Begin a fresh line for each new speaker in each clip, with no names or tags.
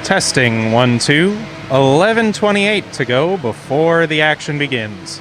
Testing 1, 2. 11:28 to go before the action begins.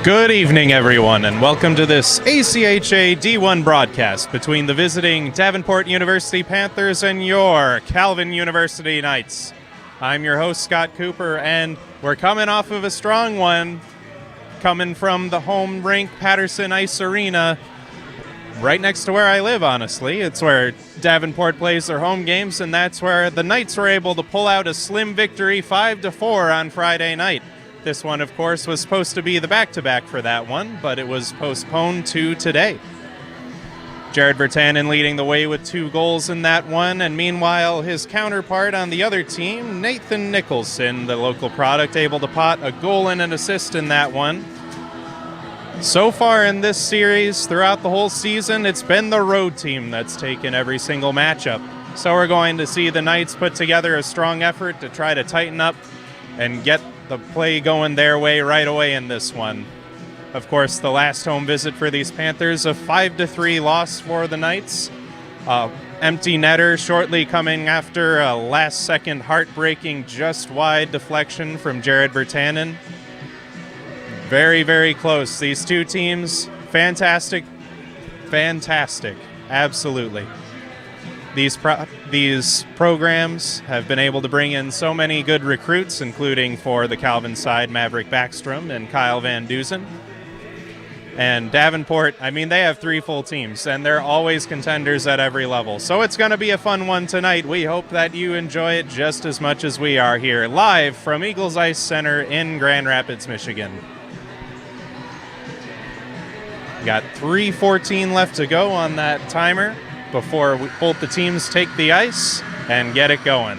Good evening, everyone, and welcome to this ACHA D1 broadcast between the visiting Davenport University Panthers and your Calvin University Knights. I'm your host, Scott Cooper, and we're coming off of a strong one, coming from the home rink Patterson Ice Arena, right next to where I live, honestly. It's where Davenport plays their home games, and that's where the Knights were able to pull out a slim victory 5-4 on Friday night. This one, of course, was supposed to be the back-to-back for that one, but it was postponed to today. Jared Vertanen leading the way with 2 goals in that one, and meanwhile, his counterpart on the other team, Nathan Nicholson, the local product, able to pot a goal and an assist in that one. So far in this series, throughout the whole season, it's been the road team that's taken every single matchup. So we're going to see the Knights put together a strong effort to try to tighten up and get the play going their way right away in this one. Of course, the last home visit for these Panthers, a 5-3 loss for the Knights. Empty netter shortly coming after a last-second heartbreaking just wide deflection from Jared Vertanen. Very, very close. These two teams, fantastic, absolutely. These programs have been able to bring in so many good recruits, including for the Calvin side, Maverick Backstrom and Kyle Van Dusen. And Davenport, I mean, they have 3 full teams, and they're always contenders at every level. So it's going to be a fun one tonight. We hope that you enjoy it just as much as we are here, live from Eagles Ice Center in Grand Rapids, Michigan. Got 3:14 left to go on that timer before both the teams take the ice and get it going.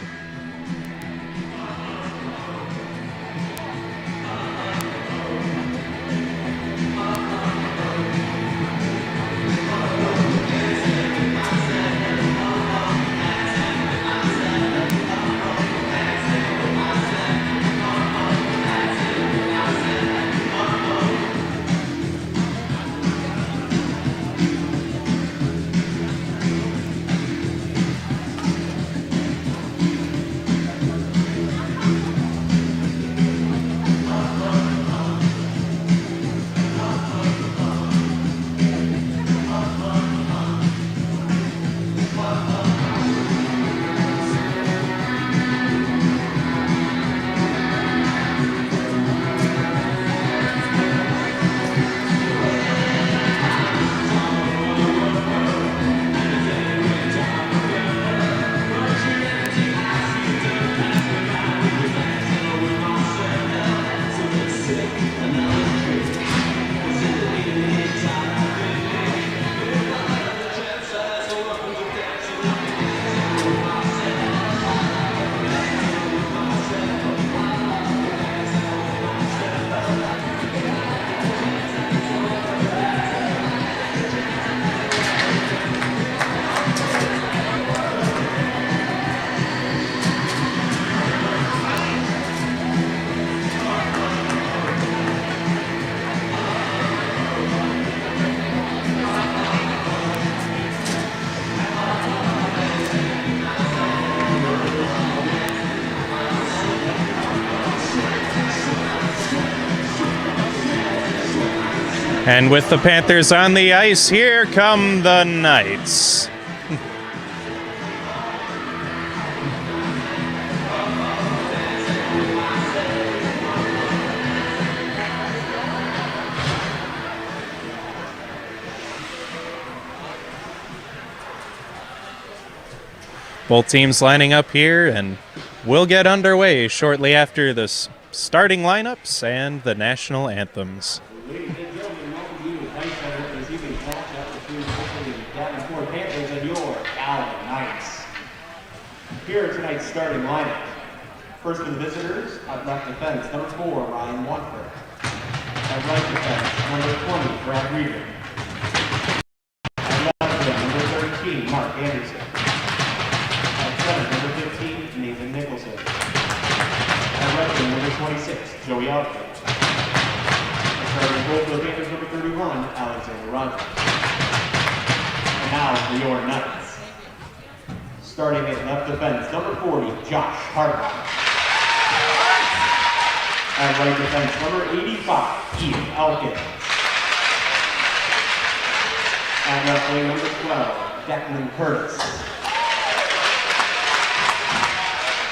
And with the Panthers on the ice, here come the Knights. Both teams lining up here, and we'll get underway shortly after the starting lineups and the national anthems.
Ladies and gentlemen, welcome to the Ice Center this evening's matchup between the Davenport Panthers and your Calvin Knights. Here are tonight's starting lineup. First for the visitors, at left defense, number 4, Ryan Watford. At right defense, number 20, Brad Reeder. At left defense, number 13, Mark Anderson. At center, number 15, Nathan Nicholson. At right wing, number 26, Joey Alford. Starting goal for the Panthers, number 31, Alexander Rogers. And now for your Knights. Starting at left defense, number 40, Josh Harbaugh. At right defense, number 85, Ian Elkins. At left wing, number 12, Declan Curtis.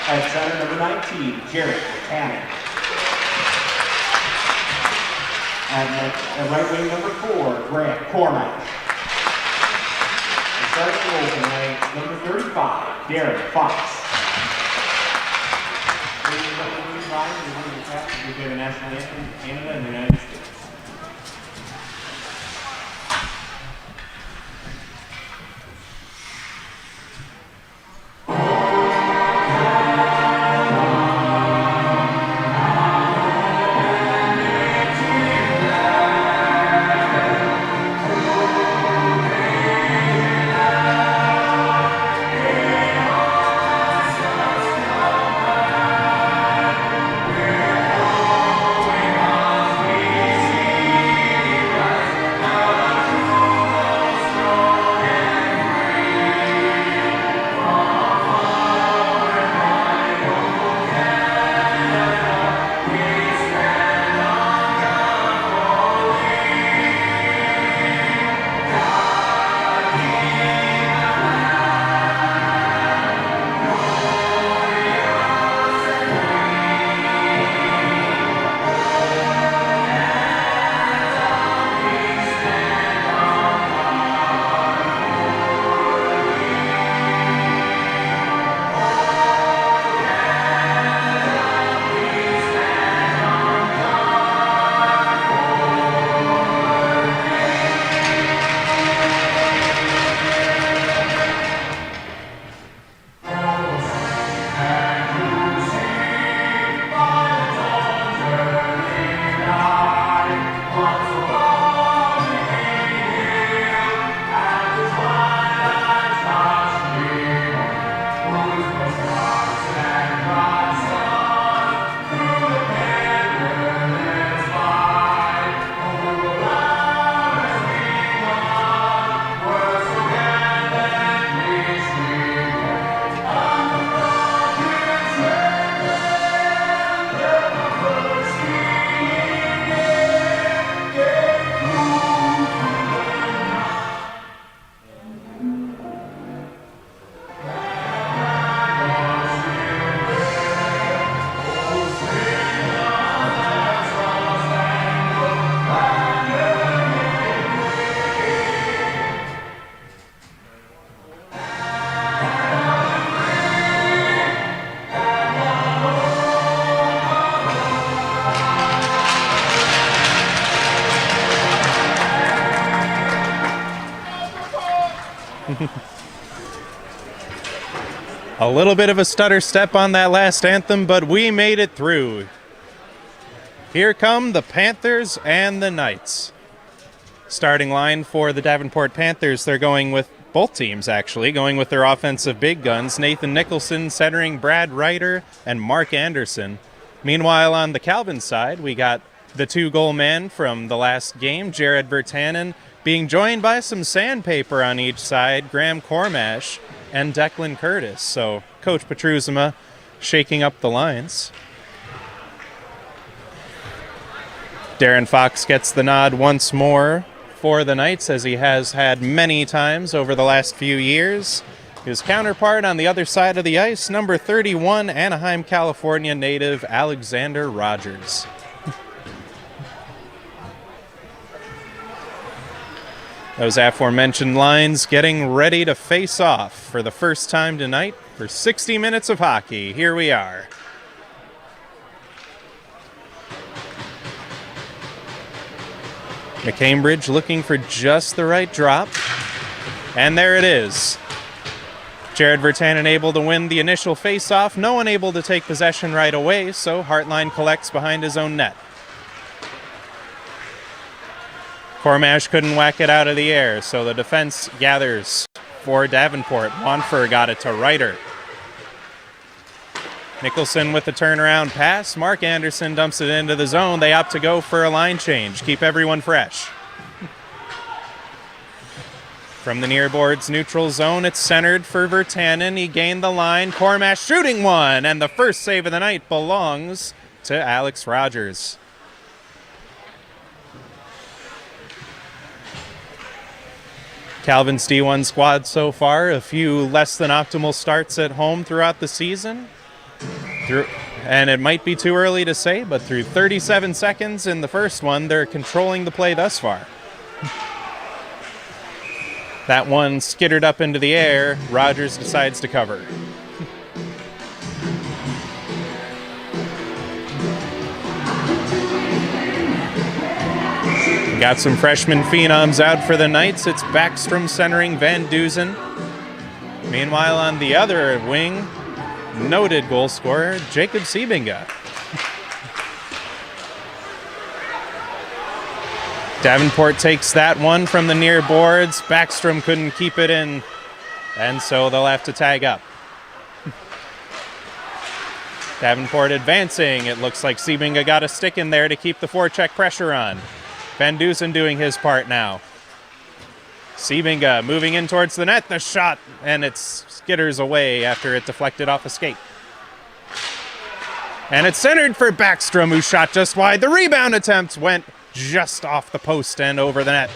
At center, number 19, Jared Buchanan. At right wing, number 4, Grant Cormack. And starting to open lane, number 35, Darren Fox. Ladies and gentlemen, please rise and join the crowd as we play the national anthem of Canada and the United States.
A little bit of a stutter step on that last anthem, but we made it through. Here come the Panthers and the Knights. Starting line for the Davenport Panthers, they're going with both teams, actually, going with their offensive big guns. Nathan Nicholson centering Brad Ryder and Mark Anderson. Meanwhile, on the Calvin side, we got the two-goal man from the last game, Jared Vertanen, being joined by some sandpaper on each side, Graham Cormash and Declan Curtis. So Coach Petruzima shaking up the lines. Darren Fox gets the nod once more for the Knights, as he has had many times over the last few years. His counterpart on the other side of the ice, number 31, Anaheim, California native Alexander Rogers. Those aforementioned lines getting ready to face off for the first time tonight for 60 minutes of hockey. Here we are. McCambridge looking for just the right drop. And there it is. Jared Vertanen able to win the initial face-off. No one able to take possession right away, so Hartline collects behind his own net. Cormash couldn't whack it out of the air, so the defense gathers for Davenport. Monfort got it to Ryder. Nicholson with the turnaround pass. Mark Anderson dumps it into the zone. They opt to go for a line change. Keep everyone fresh. From the near boards neutral zone, it's centered for Vertanen. He gained the line. Cormash shooting one, and the first save of the night belongs to Alex Rogers. Calvin's D1 squad so far, a few less than optimal starts at home throughout the season. And it might be too early to say, but through 37 seconds in the first one, they're controlling the play thus far. That one skittered up into the air. Rogers decides to cover. Got some freshman phenoms out for the Knights. It's Backstrom centering Van Dusen. Meanwhile, on the other wing, noted goal scorer Jacob Siebinga. Davenport takes that one from the near boards. Backstrom couldn't keep it in, and so they'll have to tag up. Davenport advancing. It looks like Siebinga got a stick in there to keep the forecheck pressure on. Van Dusen doing his part now. Siebinga moving in towards the net. The shot, and it skitters away after it deflected off a skate. And it's centered for Backstrom, who shot just wide. The rebound attempt went just off the post and over the net.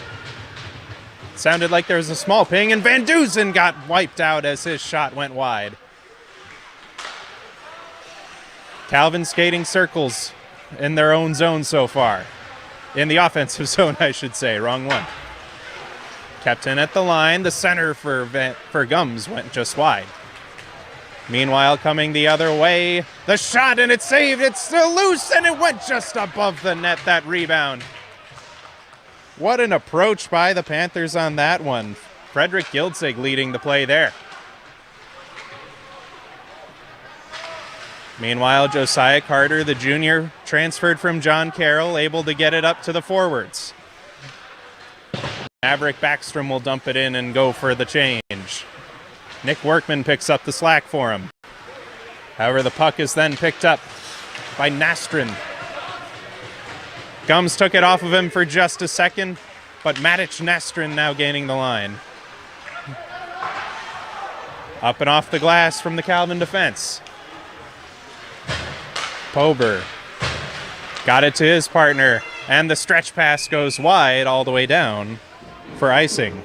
Sounded like there was a small ping, and Van Dusen got wiped out as his shot went wide. Calvin skating circles in their own zone so far. In the offensive zone, I should say. Wrong one. Kept in at the line. The center for Gums went just wide. Meanwhile, coming the other way, the shot, and it's saved. It's still loose, and it went just above the net, that rebound. What an approach by the Panthers on that one. Frederick Gildzig leading the play there. Meanwhile, Josiah Carter, the junior, transferred from John Carroll, able to get it up to the forwards. Maverick Backstrom will dump it in and go for the change. Nick Workman picks up the slack for him. However, the puck is then picked up by Nastrin. Gums took it off of him for just a second, but Matic Nastrin now gaining the line. Up and off the glass from the Calvin defense. Pober got it to his partner, and the stretch pass goes wide all the way down for icing.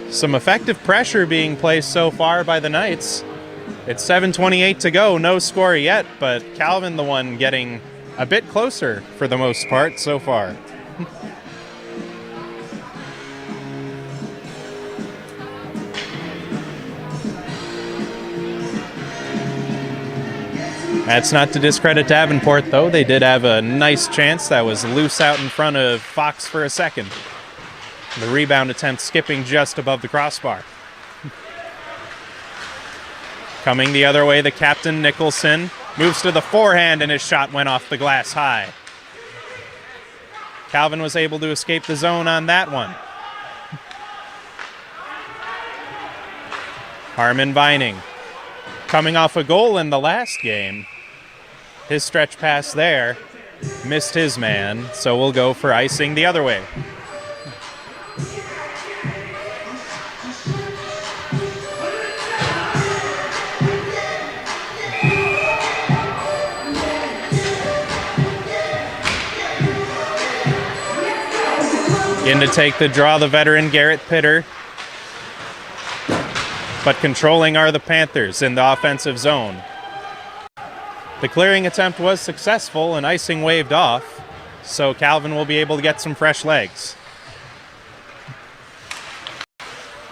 Some effective pressure being placed so far by the Knights. It's 7:28 to go, no score yet, but Calvin the one getting a bit closer for the most part so far. That's not to discredit Davenport, though. They did have a nice chance that was loose out in front of Fox for a second. The rebound attempt skipping just above the crossbar. Coming the other way, the captain, Nicholson, moves to the forehand, and his shot went off the glass high. Calvin was able to escape the zone on that one. Harmon Vining, coming off a goal in the last game. His stretch pass there missed his man, so we'll go for icing the other way. In to take the draw, the veteran Garrett Pitter. But controlling are the Panthers in the offensive zone. The clearing attempt was successful and icing waved off, so Calvin will be able to get some fresh legs.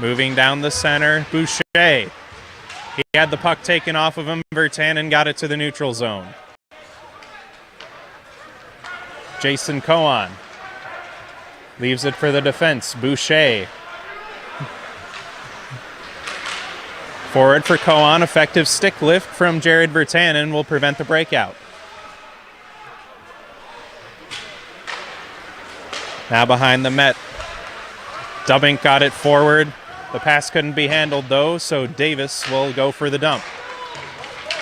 Moving down the center, Boucher. He had the puck taken off of him. Vertanen got it to the neutral zone. Jason Cohen leaves it for the defense, Boucher. Forward for Cohen, effective stick lift from Jared Vertanen will prevent the breakout. Now behind the net, Dubbink got it forward. The pass couldn't be handled though, so Davis will go for the dump.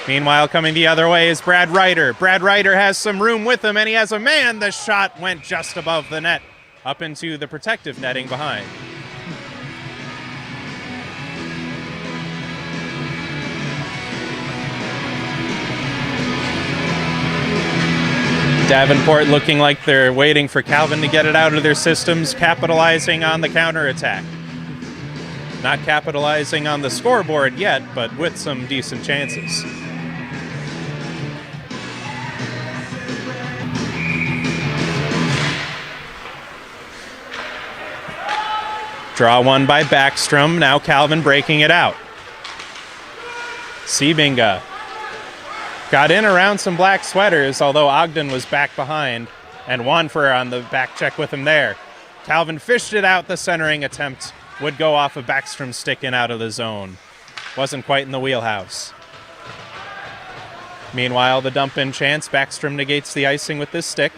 Meanwhile, coming the other way is Brad Ryder. Brad Ryder has some room with him, and he has a man. The shot went just above the net, up into the protective netting behind. Davenport looking like they're waiting for Calvin to get it out of their systems, capitalizing on the counterattack. Not capitalizing on the scoreboard yet, but with some decent chances. Draw one by Backstrom. Now Calvin breaking it out. Sebinga got in around some black sweaters, although Ogden was back behind, and Wanfer on the back check with him there. Calvin fished it out. The centering attempt would go off of Backstrom sticking out of the zone. Wasn't quite in the wheelhouse. Meanwhile, the dump-in chance. Backstrom negates the icing with this stick.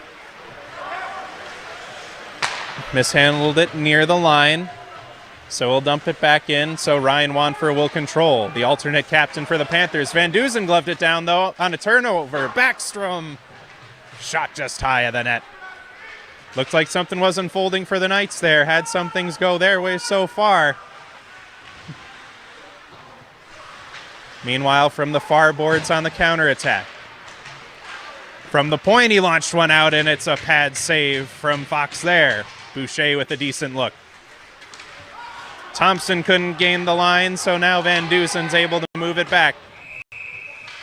Mishandled it near the line. So we'll dump it back in, so Ryan Wanfer will control. The alternate captain for the Panthers. Van Dusen gloved it down, though, on a turnover. Backstrom shot just high of the net. Looked like something was unfolding for the Knights there. Had some things go their way so far. Meanwhile, from the far boards on the counterattack. From the point, he launched one out, and it's a pad save from Fox there. Boucher with a decent look. Thompson couldn't gain the line, so now Van Dusen's able to move it back.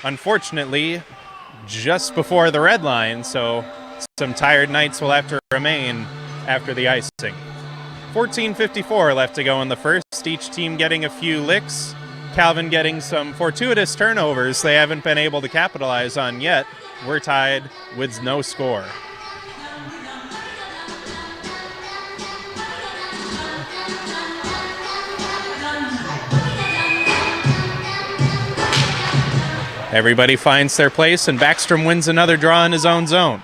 Unfortunately, just before the red line, so some tired Knights will have to remain after the icing. 14:54 left to go in the first, each team getting a few licks. Calvin getting some fortuitous turnovers they haven't been able to capitalize on yet. We're tied with no score. Everybody finds their place, and Backstrom wins another draw in his own zone.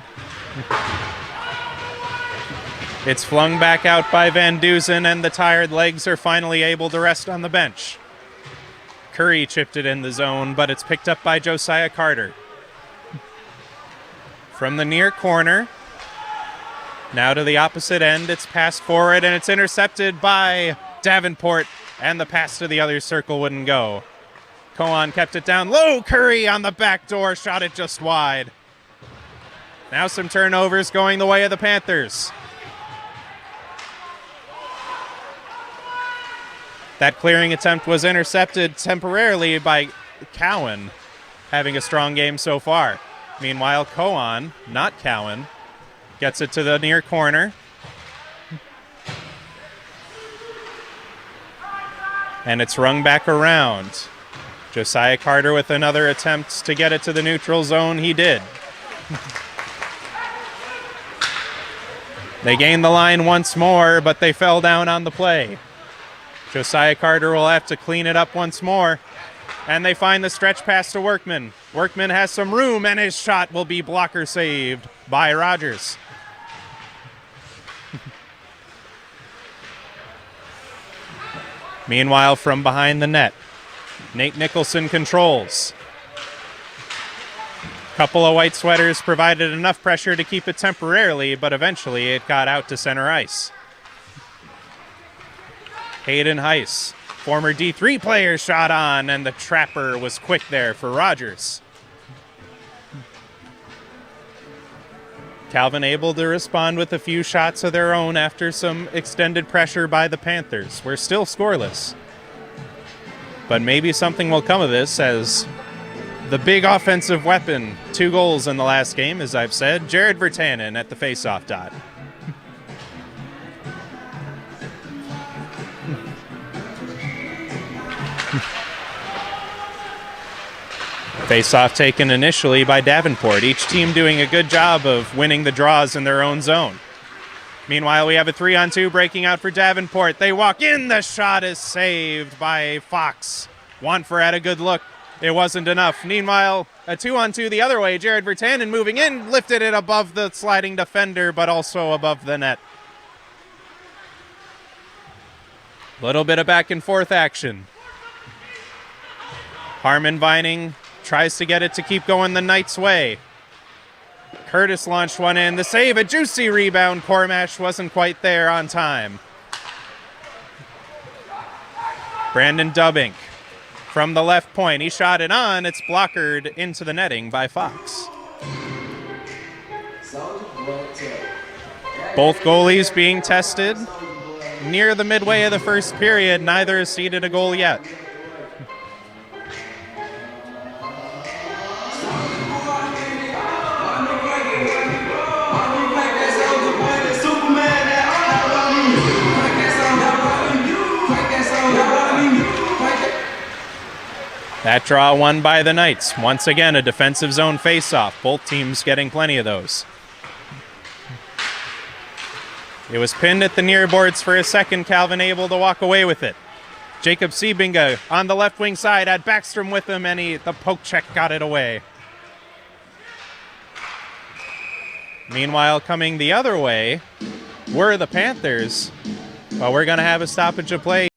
It's flung back out by Van Dusen, and the tired legs are finally able to rest on the bench. Curry chipped it in the zone, but it's picked up by Josiah Carter. From the near corner, now to the opposite end, it's passed forward, and it's intercepted by Davenport, and the pass to the other circle wouldn't go. Cohen kept it down low. Curry on the back door, shot it just wide. Now some turnovers going the way of the Panthers. That clearing attempt was intercepted temporarily by Cowan, having a strong game so far. Meanwhile, Cohen, not Cowan, gets it to the near corner. And it's rung back around. Josiah Carter with another attempt to get it to the neutral zone. He did. They gained the line once more, but they fell down on the play. Josiah Carter will have to clean it up once more. And they find the stretch pass to Workman. Workman has some room, and his shot will be blocker saved by Rogers. Meanwhile, from behind the net, Nate Nicholson controls. Couple of white sweaters provided enough pressure to keep it temporarily, but eventually it got out to center ice. Hayden Heiss, former D3 player, shot on, and the trapper was quick there for Rogers. Calvin able to respond with a few shots of their own after some extended pressure by the Panthers. We're still scoreless. But maybe something will come of this, as the big offensive weapon, 2 goals in the last game, as I've said, Jared Virtanen at the faceoff dot. Faceoff taken initially by Davenport, each team doing a good job of winning the draws in their own zone. Meanwhile, we have a 3-on-2 breaking out for Davenport. They walk in. The shot is saved by Fox. Wanfer had a good look. It wasn't enough. Meanwhile, a 2-on-2 the other way. Jared Virtanen moving in, lifted it above the sliding defender, but also above the net. Little bit of back and forth action. Harmon Vining tries to get it to keep going the Knights' way. Curtis launched one in. The save, a juicy rebound. Cormash wasn't quite there on time. Brandon Dubbink from the left point. He shot it on. It's blockered into the netting by Fox. Both goalies being tested near the midway of the first period. Neither has ceded a goal yet. That draw won by the Knights. Once again, a defensive zone faceoff. Both teams getting plenty of those. It was pinned at the near boards for a second. Calvin able to walk away with it. Jacob Siebinga on the left wing side had Backstrom with him, and the poke check got it away. Meanwhile, coming the other way were the Panthers. Well, we're going to have a stoppage of play.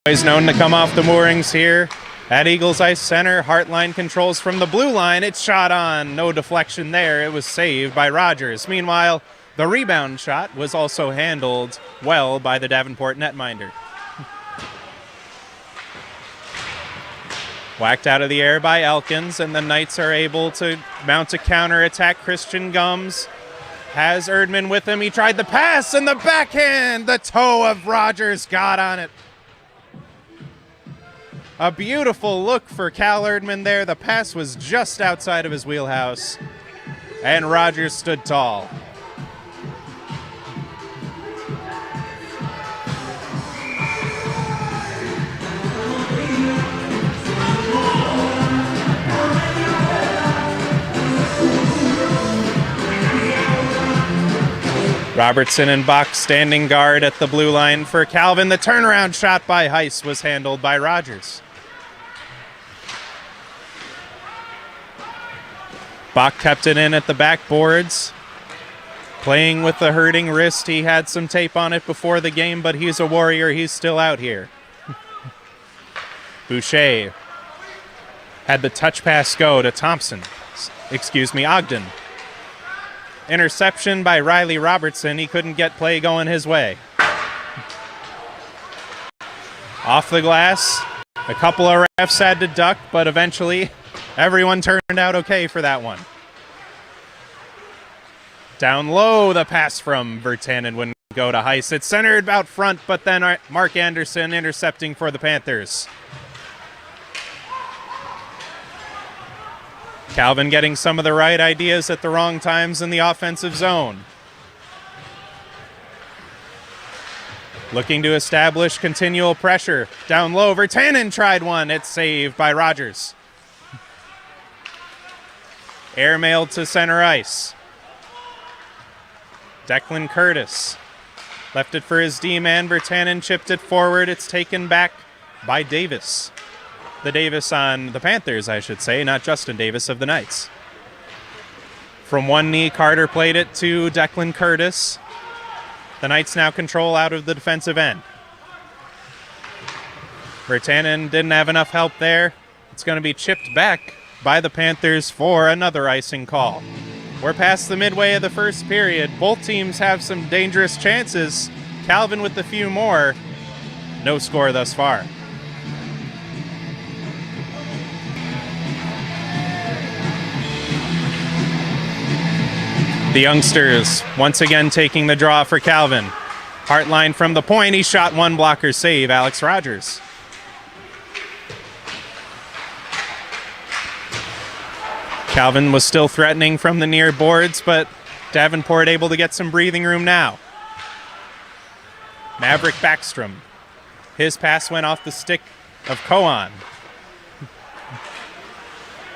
Is known to come off the moorings here at Eagles Ice Center. Heartline controls from the blue line. It's shot on. No deflection there. It was saved by Rogers. Meanwhile, the rebound shot was also handled well by the Davenport netminder. Whacked out of the air by Elkins, and the Knights are able to mount a counterattack. Christian Gums has Erdman with him. He tried the pass, and the backhand. The toe of Rogers got on it. A beautiful look for Cal Erdman there. The pass was just outside of his wheelhouse, and Rogers stood tall. Robertson and Bach standing guard at the blue line for Calvin. The turnaround shot by Heiss was handled by Rogers. Bach kept it in at the backboards, playing with the hurting wrist. He had some tape on it before the game, but he's a warrior. He's still out here. Boucher had the touch pass go to Ogden. Interception by Riley Robertson. He couldn't get play going his way. Off the glass, a couple of refs had to duck, but eventually everyone turned out okay for that one. Down low, the pass from Virtanen wouldn't go to Heiss. It's centered out front, but then Mark Anderson intercepting for the Panthers. Calvin getting some of the right ideas at the wrong times in the offensive zone. Looking to establish continual pressure. Down low, Virtanen tried one. It's saved by Rogers. Airmailed to center ice. Declan Curtis left it for his D-man. Virtanen chipped it forward. It's taken back by Davis. The Davis on the Panthers, I should say, not Justin Davis of the Knights. From one knee, Carter played it to Declan Curtis. The Knights now control out of the defensive end. Virtanen didn't have enough help there. It's going to be chipped back by the Panthers for another icing call. We're past the midway of the first period. Both teams have some dangerous chances. Calvin with a few more. No score thus far. The youngsters once again taking the draw for Calvin. Hartline from the point. He shot one blocker save, Alex Rogers. Calvin was still threatening from the near boards, but Davenport able to get some breathing room now. Maverick Backstrom. His pass went off the stick of Cohen.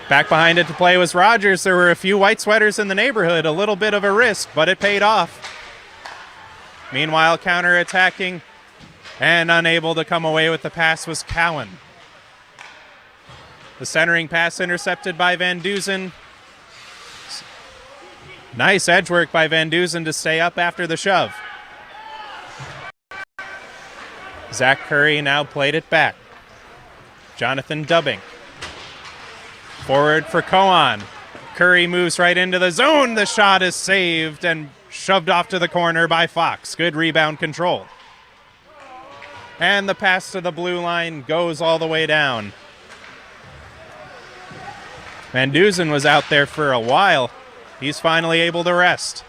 Back behind it to play was Rogers. There were a few white sweaters in the neighborhood. A little bit of a risk, but it paid off. Meanwhile, counterattacking and unable to come away with the pass was Cowan. The centering pass intercepted by Van Duzen. Nice edge work by Van Duzen to stay up after the shove. Zach Curry now played it back. Jonathan Dubbing. Forward for Koan. Curry moves right into the zone. The shot is saved and shoved off to the corner by Fox. Good rebound control. And the pass to the blue line goes all the way down. Van Duzen was out there for a while. He's finally able to rest.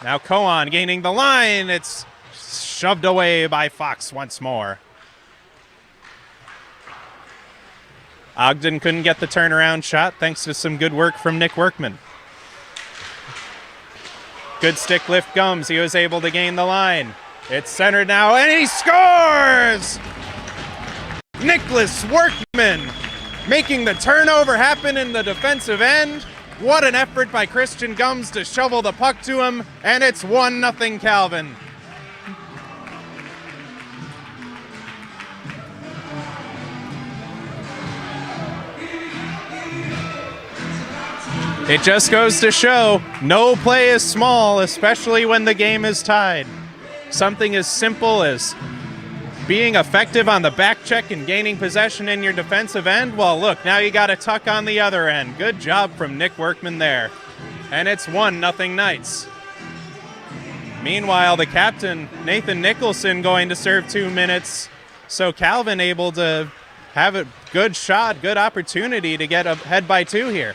Now Koan gaining the line. It's shoved away by Fox once more. Ogden couldn't get the turnaround shot thanks to some good work from Nick Workman. Good stick lift Gums. He was able to gain the line. It's centered now, and he scores! Nicholas Workman making the turnover happen in the defensive end. What an effort by Christian Gums to shovel the puck to him, and it's 1-0 Calvin. It just goes to show, no play is small, especially when the game is tied. Something as simple as being effective on the back check and gaining possession in your defensive end. Well, look, now you got a tuck on the other end. Good job from Nick Workman there. And it's 1-0 Knights. Meanwhile, the captain, Nathan Nicholson, going to serve 2 minutes. So Calvin able to have a good shot, good opportunity to get ahead by 2 here.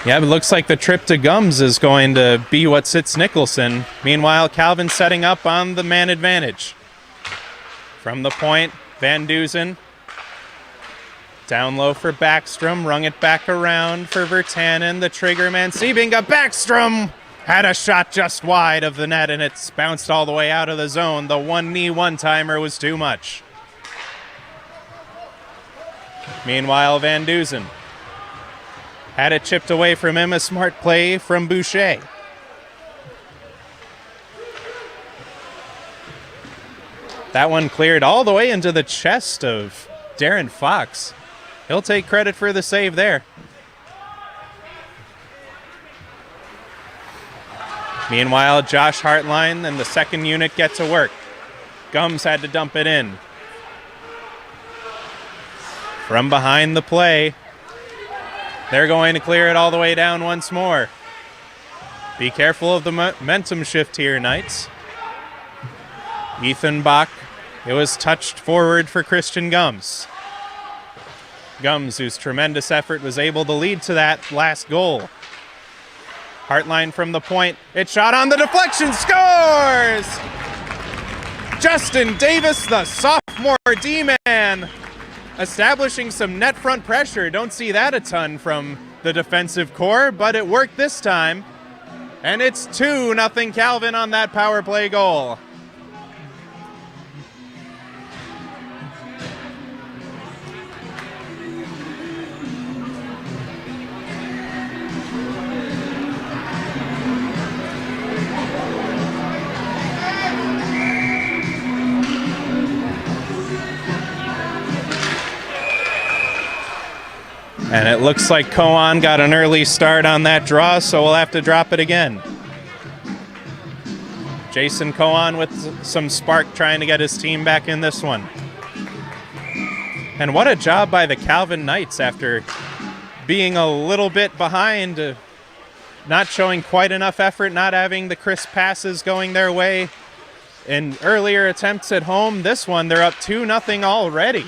Yeah, it looks like the trip to Gums is going to be what sits Nicholson. Meanwhile, Calvin setting up on the man advantage. From the point, Van Duzen. Down low for Backstrom, rung it back around for Virtanen, the trigger man. Sebinga, Backstrom had a shot just wide of the net, and it's bounced all the way out of the zone. The one-knee one-timer was too much. Meanwhile, Van Duzen had it chipped away from him. A smart play from Boucher. That one cleared all the way into the chest of Darren Fox. He'll take credit for the save there. Meanwhile, Josh Hartline and the second unit get to work. Gums had to dump it in. From behind the play, they're going to clear it all the way down once more. Be careful of the momentum shift here, Knights. Ethan Bach, it was touched forward for Christian Gums. Gums, whose tremendous effort was able to lead to that last goal. Hartline from the point, it shot on the deflection, scores! Justin Davis, the sophomore D-man, establishing some net front pressure. Don't see that a ton from the defensive core, but it worked this time. And it's 2-0 Calvin on that power play goal. And it looks like Koan got an early start on that draw, so we'll have to drop it again. Jason Koan with some spark trying to get his team back in this one. And what a job by the Calvin Knights after being a little bit behind, not showing quite enough effort, not having the crisp passes going their way. In earlier attempts at home, this one they're up 2-0 already.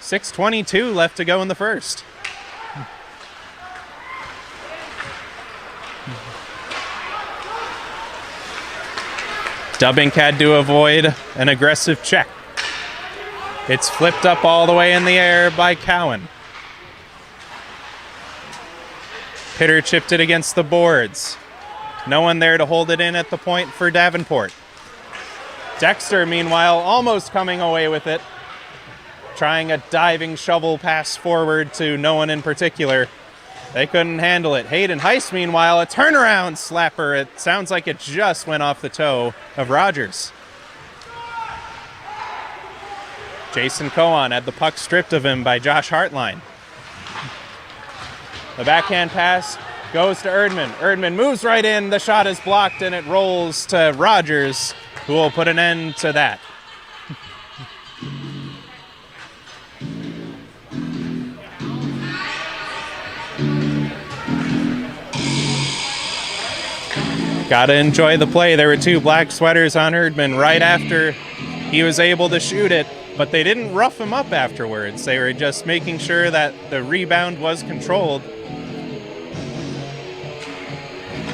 6:22 left to go in the first. Dubbink had to avoid an aggressive check. It's flipped up all the way in the air by Cowan. Pitter chipped it against the boards. No one there to hold it in at the point for Davenport. Dexter, meanwhile, almost coming away with it. Trying a diving shovel pass forward to no one in particular. They couldn't handle it. Hayden Heiss, meanwhile, a turnaround slapper. It sounds like it just went off the toe of Rogers. Jason Koan had the puck stripped of him by Josh Hartline. The backhand pass goes to Erdman. Erdman moves right in. The shot is blocked, and it rolls to Rogers, who will put an end to that. Gotta enjoy the play. There were two black sweaters on Erdman right after he was able to shoot it, but they didn't rough him up afterwards. They were just making sure that the rebound was controlled.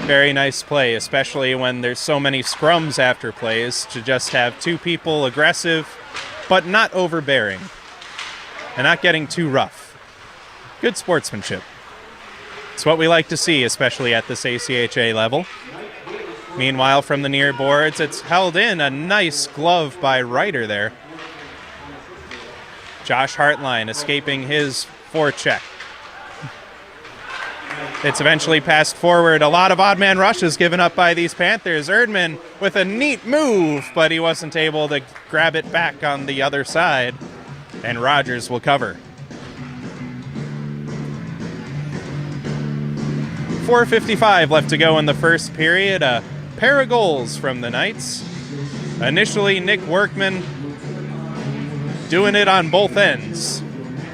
Very nice play, especially when there's so many scrums after plays, to just have two people aggressive, but not overbearing, and not getting too rough. Good sportsmanship. It's what we like to see, especially at this ACHA level. Meanwhile, from the near boards, it's held in. A nice glove by Ryder there. Josh Hartline escaping his forecheck. It's eventually passed forward. A lot of odd man rushes given up by these Panthers. Erdman with a neat move, but he wasn't able to grab it back on the other side. And Rogers will cover. 4:55 left to go in the first period. A pair of goals from the Knights. Initially, Nick Workman doing it on both ends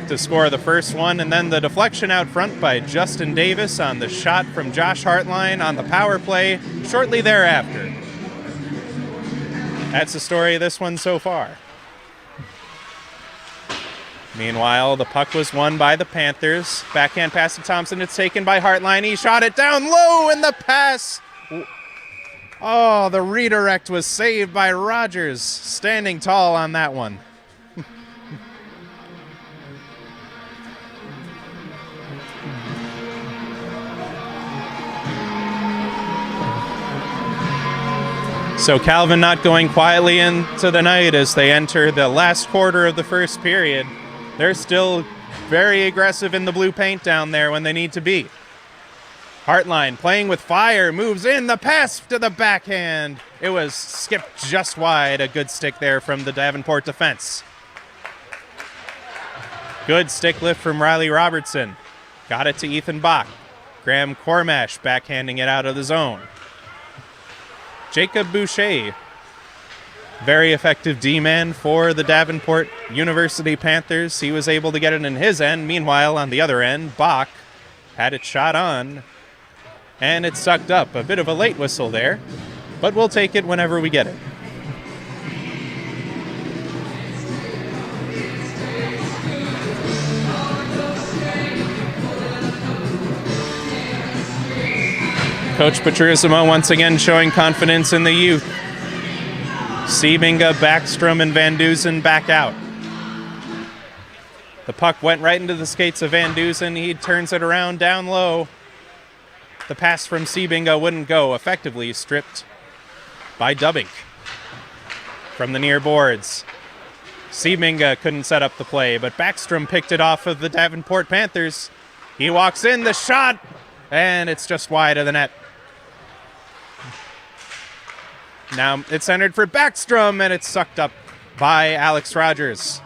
to score the first one, and then the deflection out front by Justin Davis on the shot from Josh Hartline on the power play shortly thereafter. That's the story of this one so far. Meanwhile, the puck was won by the Panthers. Backhand pass to Thompson. It's taken by Hartline. He shot it down low, and the pass. Oh, the redirect was saved by Rogers. Standing tall on that one. So Calvin not going quietly into the night as they enter the last quarter of the first period. They're still very aggressive in the blue paint down there when they need to be. Hartline playing with fire, moves in, the pass to the backhand. It was skipped just wide. A good stick there from the Davenport defense. Good stick lift from Riley Robertson. Got it to Ethan Bach. Graham Cormash backhanding it out of the zone. Jacob Boucher, very effective D-man for the Davenport University Panthers. He was able to get it in his end. Meanwhile, on the other end, Bach had it shot on, and it sucked up. A bit of a late whistle there, but we'll take it whenever we get it. Coach Petrusimo once again showing confidence in the youth. Siebinga, Backstrom, and Van Dusen back out. The puck went right into the skates of Van Dusen. He turns it around down low. The pass from Siebinga wouldn't go. Effectively stripped by Dubbing from the near boards. Siebinga couldn't set up the play, but Backstrom picked it off of the Davenport Panthers. He walks in, the shot, and it's just wide of the net. Now it's centered for Backstrom, and it's sucked up by Alex Rogers.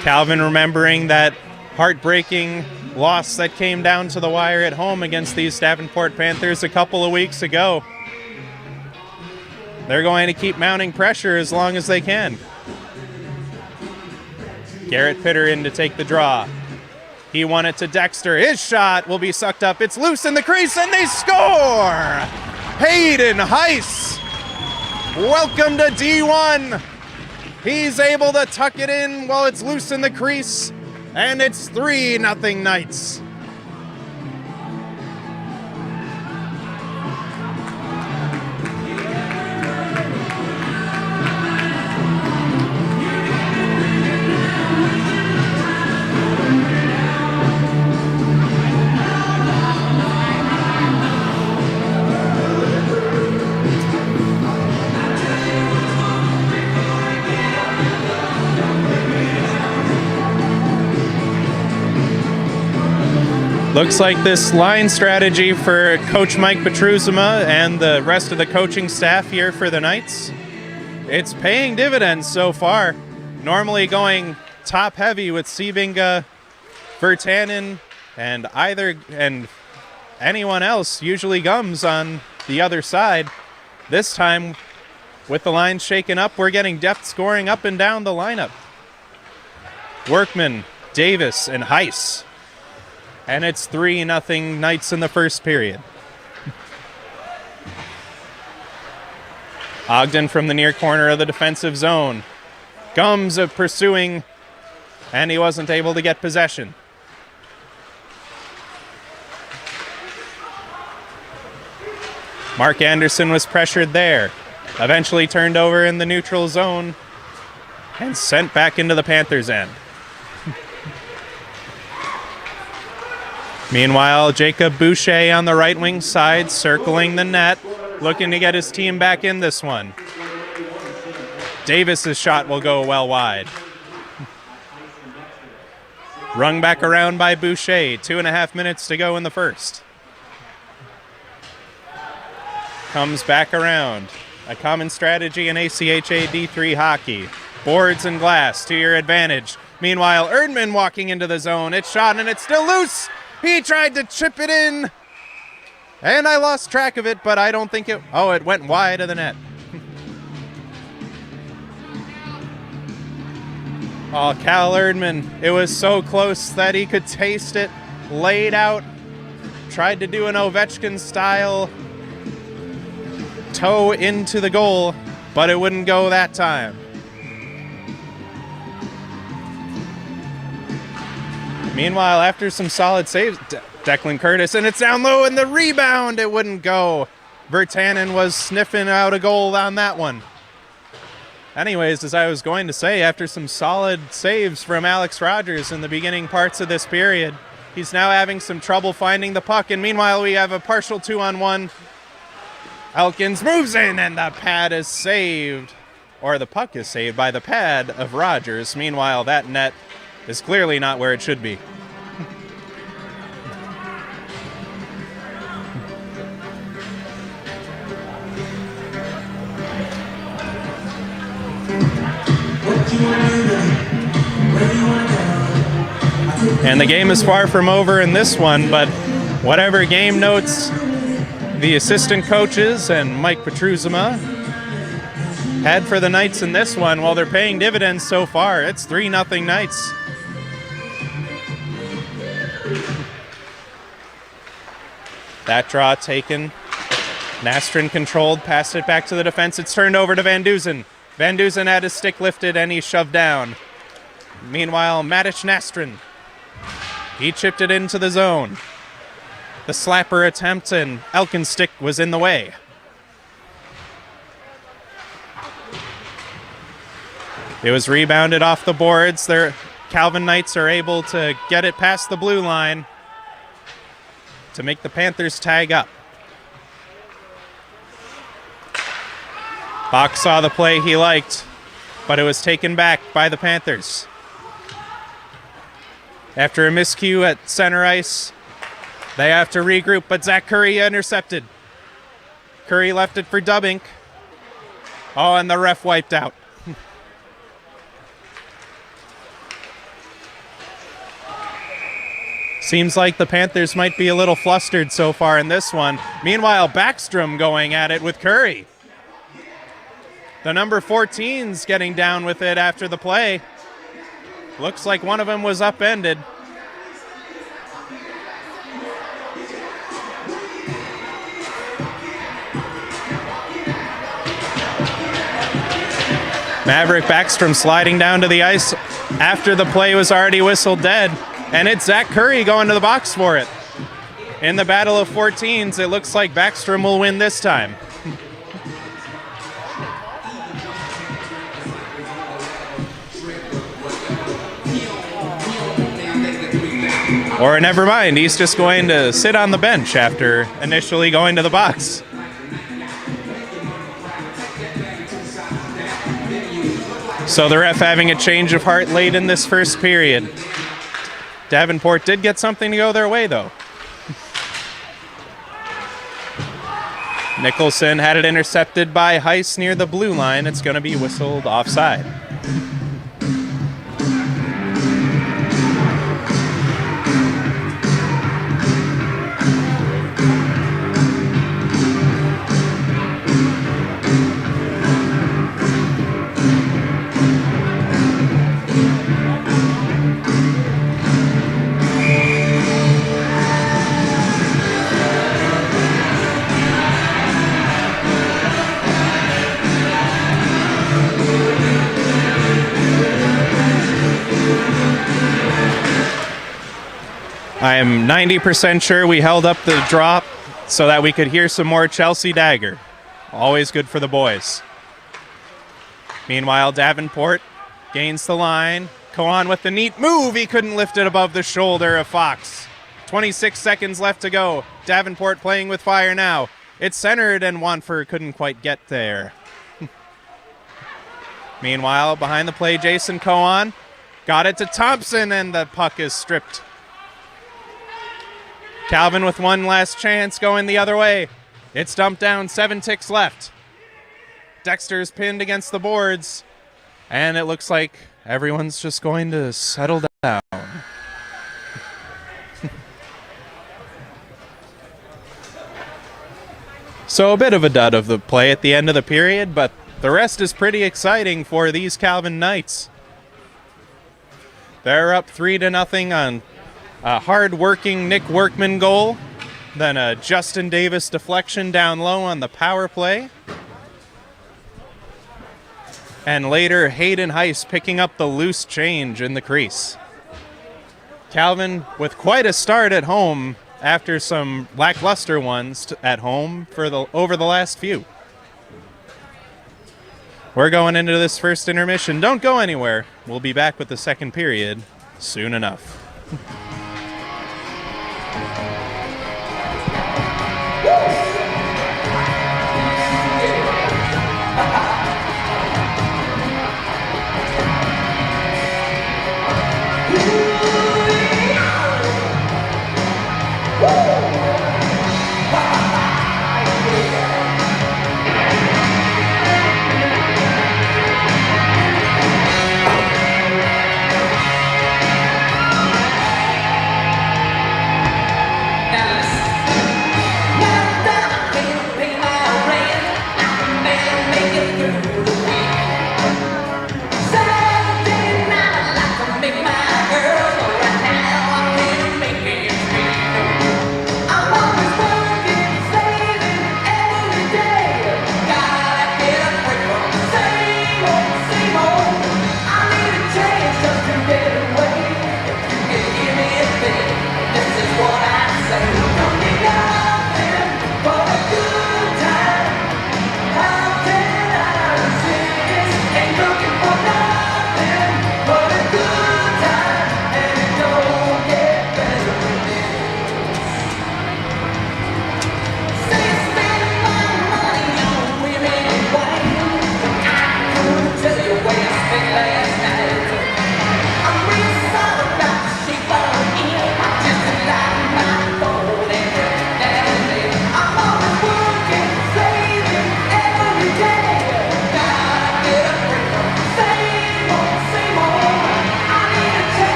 Calvin remembering that heartbreaking loss that came down to the wire at home against these Davenport Panthers a couple of weeks ago. They're going to keep mounting pressure as long as they can. Garrett Pitter in to take the draw. He won it to Dexter. His shot will be sucked up. It's loose in the crease, and they score! Hayden Heiss, welcome to D1. He's able to tuck it in while it's loose in the crease, and it's 3-0 Knights. Looks like this line strategy for Coach Mike Petrusima and the rest of the coaching staff here for the Knights, it's paying dividends so far. normally going top heavy with Sebinga, Virtanen, and anyone else, usually Gums on the other side. This time, with the line shaken up, we're getting depth scoring up and down the lineup. Workman, Davis, and Heiss. And it's 3-0 Knights in the first period. Ogden from the near corner of the defensive zone. Gums pursuing, and he wasn't able to get possession. Mark Anderson was pressured there. Eventually turned over in the neutral zone and sent back into the Panthers' end. Meanwhile, Jacob Boucher on the right wing side, circling the net, looking to get his team back in this one. Davis's shot will go well wide. Rung back around by Boucher, 2.5 minutes to go in the first. Comes back around. A common strategy in ACHA D3 hockey. Boards and glass to your advantage. Meanwhile, Erdman walking into the zone. It's shot and it's still loose. He tried to chip it in. And I lost track of it, but I don't think it... Oh, it went wide of the net. Oh, Cal Erdman. It was so close that he could taste it. Laid out. Tried to do an Ovechkin style toe into the goal, but it wouldn't go that time. Meanwhile, after some solid saves, Declan Curtis, and it's down low, and the rebound, it wouldn't go. Virtanen was sniffing out a goal on that one. Anyways, as I was going to say, after some solid saves from Alex Rogers in the beginning parts of this period, he's now having some trouble finding the puck, and meanwhile we have a partial 2-on-1. Elkins moves in, and the pad is saved. Or the puck is saved by the pad of Rogers. Meanwhile, that net is clearly not where it should be. And the game is far from over in this one, but whatever game notes the assistant coaches and Mike Petruzima had for the Knights in this one, well, they're paying dividends so far. It's 3-0 Knights. That draw taken. Nastrin controlled, passed it back to the defense. It's turned over to Van Dusen. Van Dusen had his stick lifted and he's shoved down. Meanwhile, Matić Nastrin. He chipped it into the zone. The slapper attempt, and Elkin's stick was in the way. It was rebounded off the boards. Calvin Knights are able to get it past the blue line to make the Panthers tag up. Bach saw the play he liked, but it was taken back by the Panthers. After a miscue at center ice, they have to regroup, but Zach Curry intercepted. Curry left it for Dubbink. Oh, and the ref wiped out. Seems like the Panthers might be a little flustered so far in this one. Meanwhile, Backstrom going at it with Curry. The number 14's getting down with it after the play. Looks like one of them was upended. Maverick Backstrom sliding down to the ice after the play was already whistled dead. And it's Zach Curry going to the box for it. In the battle of 14s, it looks like Backstrom will win this time. Or never mind, he's just going to sit on the bench after initially going to the box. So the ref having a change of heart late in this first period. Davenport did get something to go their way, though. Nicholson had it intercepted by Heiss near the blue line. It's going to be whistled offside. I am 90% sure we held up the drop so that we could hear some more Chelsea Dagger. Always good for the boys. Meanwhile, Davenport gains the line. Cohen with the neat move. He couldn't lift it above the shoulder of Fox. 26 seconds left to go. Davenport playing with fire now. It's centered, and Wanford couldn't quite get there. Meanwhile, behind the play, Jason Cohen got it to Thompson, and the puck is stripped. Calvin with one last chance going the other way. It's dumped down, 7 ticks left. Dexter's pinned against the boards, and it looks like everyone's just going to settle down. So a bit of a dud of the play at the end of the period, but the rest is pretty exciting for these Calvin Knights. They're up 3-0 on a hard-working Nick Workman goal, then a Justin Davis deflection down low on the power play, and later Hayden Heiss picking up the loose change in the crease. Calvin with quite a start at home after some lackluster ones at home over the last few. We're going into this first intermission. Don't go anywhere. We'll be back with the second period soon enough.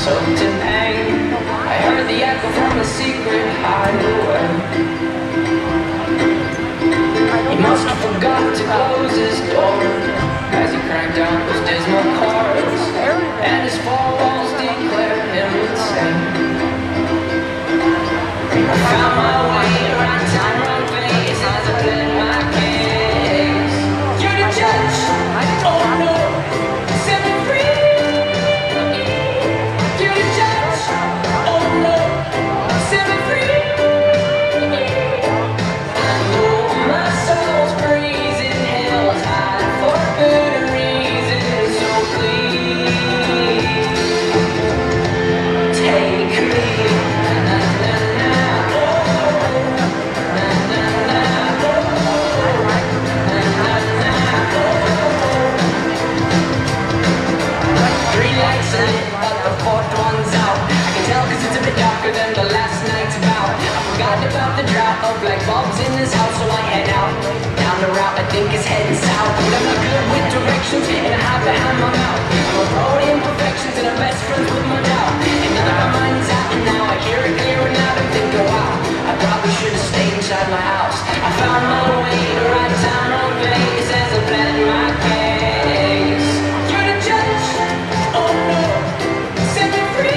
soaked in pain. I heard the echo from a secret hideaway. He must have forgot to close his door as he cranked out those dismal chords, and his four walls declared him insane. I found my way, right time, wrong place, as I pled my case. You're the judge, oh no, set me free. You're the judge, oh no, set me free. I know my soul's freezing, hell's hot for good reason, so please take me. Than the last night's bout. I forgot about the drought of like bulbs in this house, so I head out down the route I think is heading south. But I'm not good with directions, and I hide behind my mouth. I'm a pro at imperfections, and I'm best friends with my doubt. And now that my mind's out, and now I hear it clearing out and think, oh wow, I probably should have stayed inside my house. I found my way to right time, wrong place, as I pled my case. You're the judge, oh no, set me free.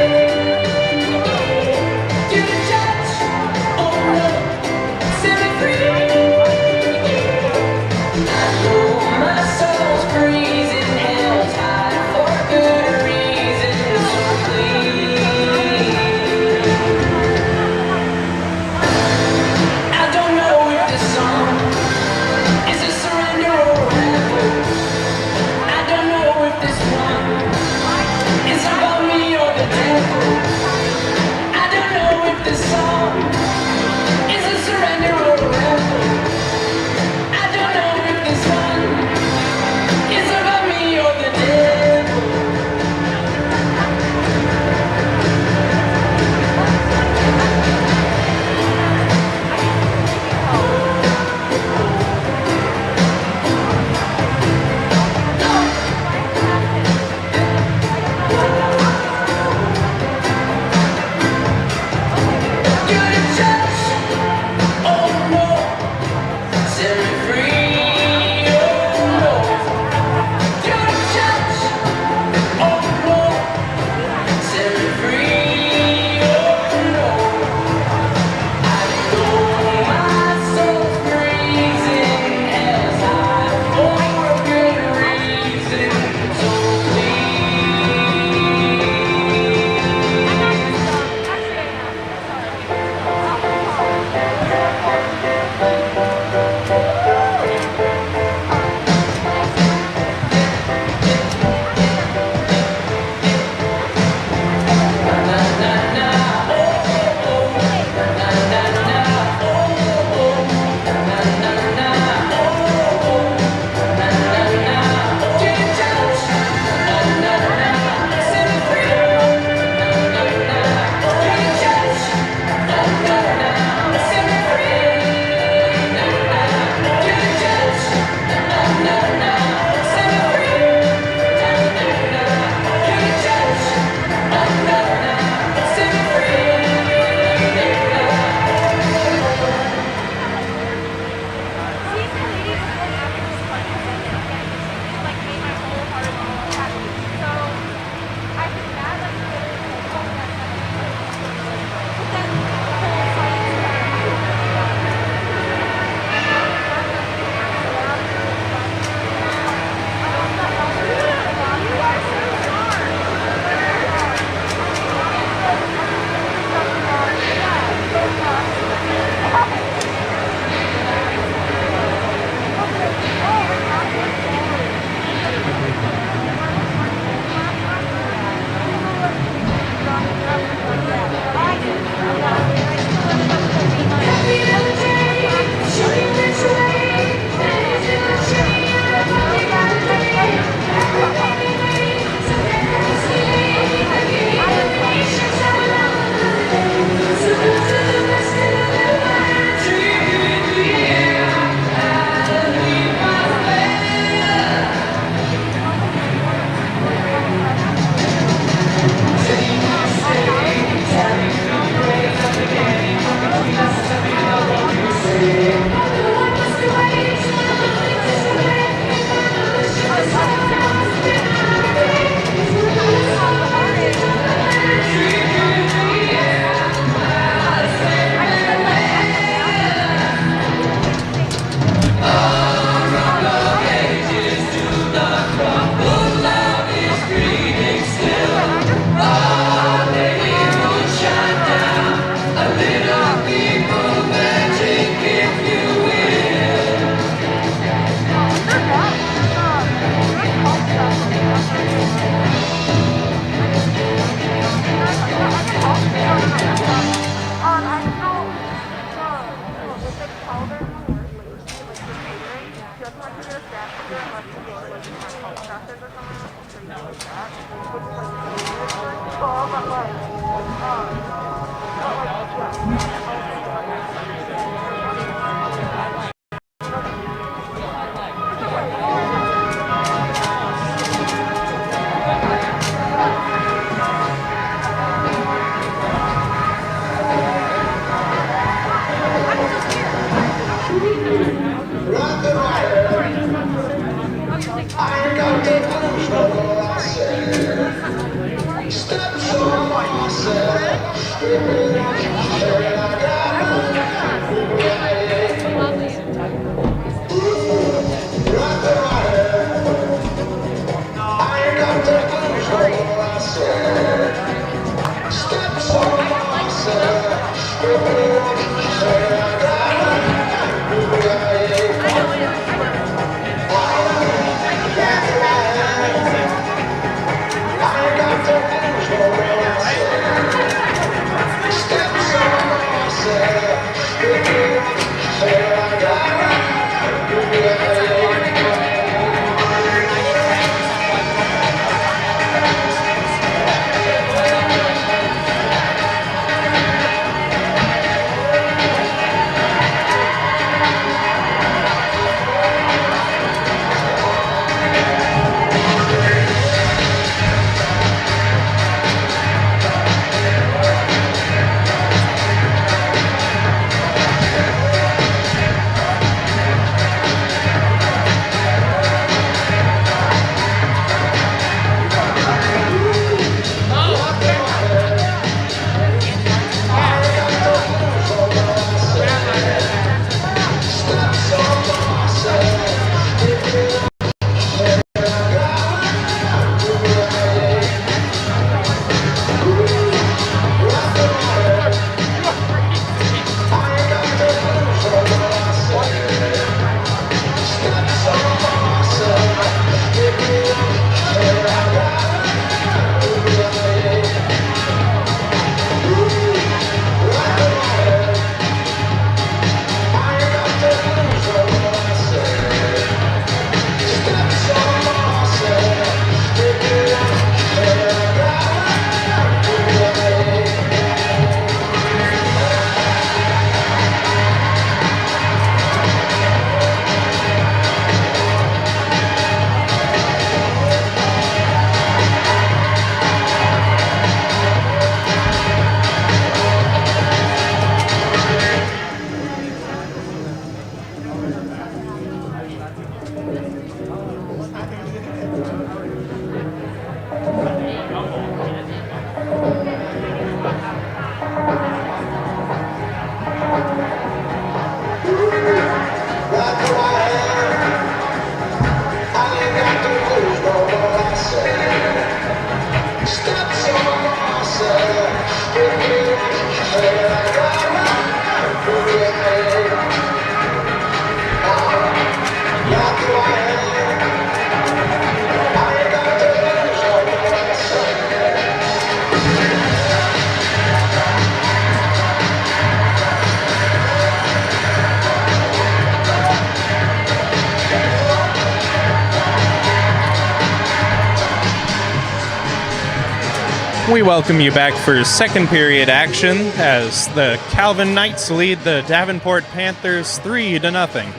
We welcome you back for second period action as the Calvin Knights lead the Davenport Panthers 3-0.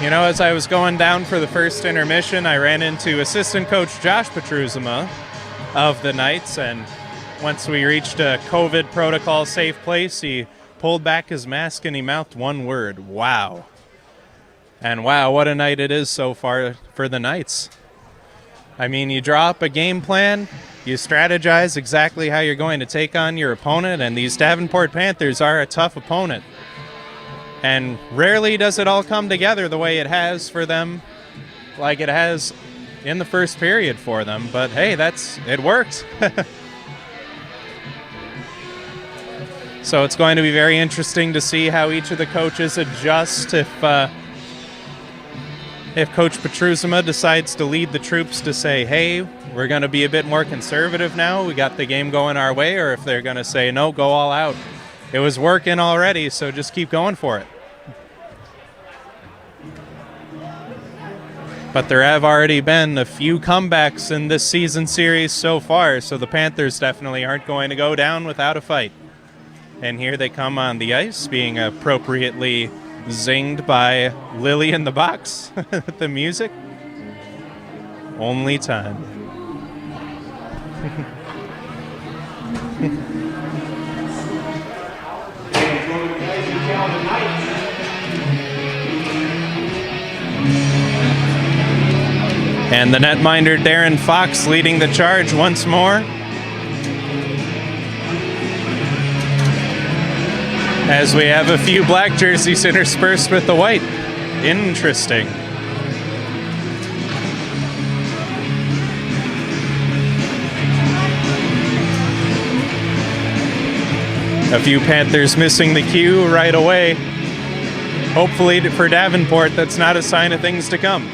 You know, as I was going down for the first intermission, I ran into assistant coach Josh Petruzima of the Knights, and once we reached a COVID protocol safe place, he pulled back his mask and he mouthed one word: wow. And wow, what a night it is so far for the Knights. I mean, you draw up a game plan, you strategize exactly how you're going to take on your opponent, and these Davenport Panthers are a tough opponent. And rarely does it all come together the way it has for them, like it has in the first period for them. But hey, it worked. So it's going to be very interesting to see how each of the coaches adjust if Coach Petruzima decides to lead the troops to say, hey, we're going to be a bit more conservative now, we got the game going our way, or if they're going to say, no, go all out. It was working already, so just keep going for it. But there have already been a few comebacks in this season series so far, so the Panthers definitely aren't going to go down without a fight. And here they come on the ice, being appropriately zinged by Lily in the Box with the music. Only time. And the netminder Darren Fox leading the charge once more. As we have a few black jerseys interspersed with the white. Interesting. A few Panthers missing the cue right away. Hopefully for Davenport, that's not a sign of things to come.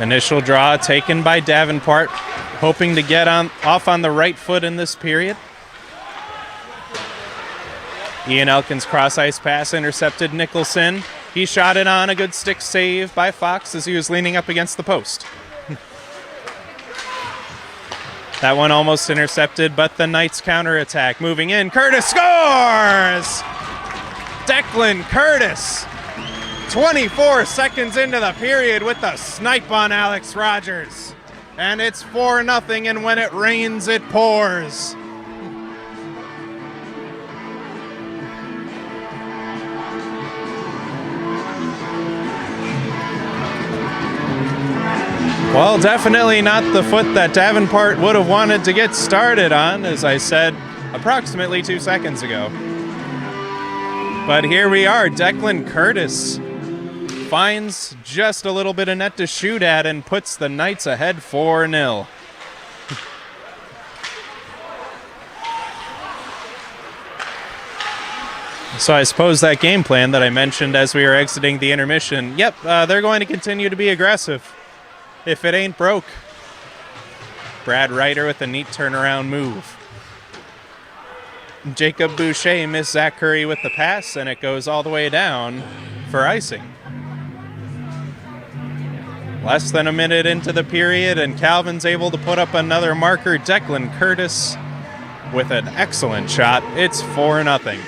Initial draw taken by Davenport, hoping to get off on the right foot in this period. Ian Elkins' cross-ice pass intercepted Nicholson. He shot it on, a good stick save by Fox as he was leaning up against the post. That one almost intercepted, but the Knights counterattack. Moving in, Curtis scores! Declan Curtis, 24 seconds into the period with the snipe on Alex Rogers. And it's 4-0, and when it rains, it pours. Well, definitely not the foot that Davenport would have wanted to get started on, as I said approximately 2 seconds ago. But here we are. Declan Curtis finds just a little bit of net to shoot at and puts the Knights ahead 4-0. So I suppose that game plan that I mentioned as we were exiting the intermission, they're going to continue to be aggressive. If it ain't broke. Brad Ryder with a neat turnaround move. Jacob Boucher missed Zach Curry with the pass, and it goes all the way down for icing. Less than a minute into the period, and Calvin's able to put up another marker. Declan Curtis with an excellent shot. It's 4-0.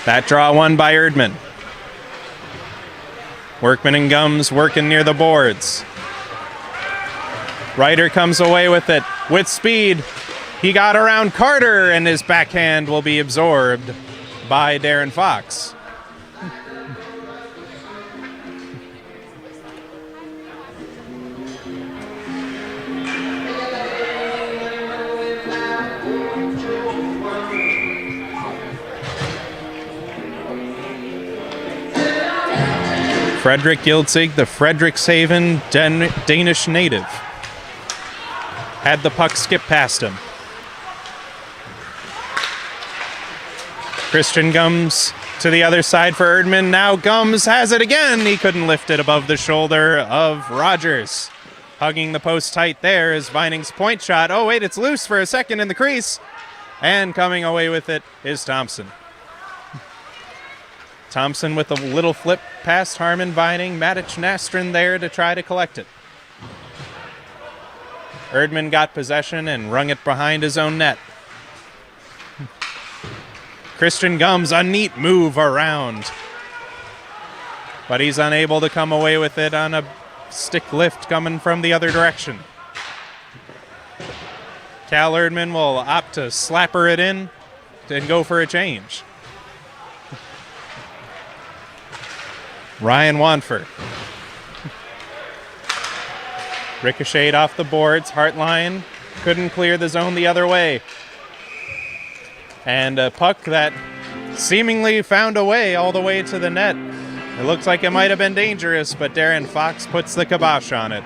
That draw won by Erdman. Workman and Gums working near the boards. Ryder comes away with it with speed. He got around Carter, and his backhand will be absorbed by Darren Fox. Frederick Giltzig, the Frederikshavn Danish native, had the puck skip past him. Christian Gums to the other side for Erdman. Now Gums has it again. He couldn't lift it above the shoulder of Rogers. Hugging the post tight there is Vining's point shot. Oh, wait, it's loose for a second in the crease. And coming away with it is Thompson. Thompson with a little flip past Harmon Vining. Matic Nastrin there to try to collect it. Erdman got possession and rung it behind his own net. Christian Gums, a neat move around. But he's unable to come away with it on a stick lift coming from the other direction. Cal Erdman will opt to slapper it in and go for a change. Ryan Wanford. Ricocheted off the boards. Hartline couldn't clear the zone the other way. And a puck that seemingly found a way all the way to the net. It looks like it might have been dangerous, but Darren Fox puts the kibosh on it.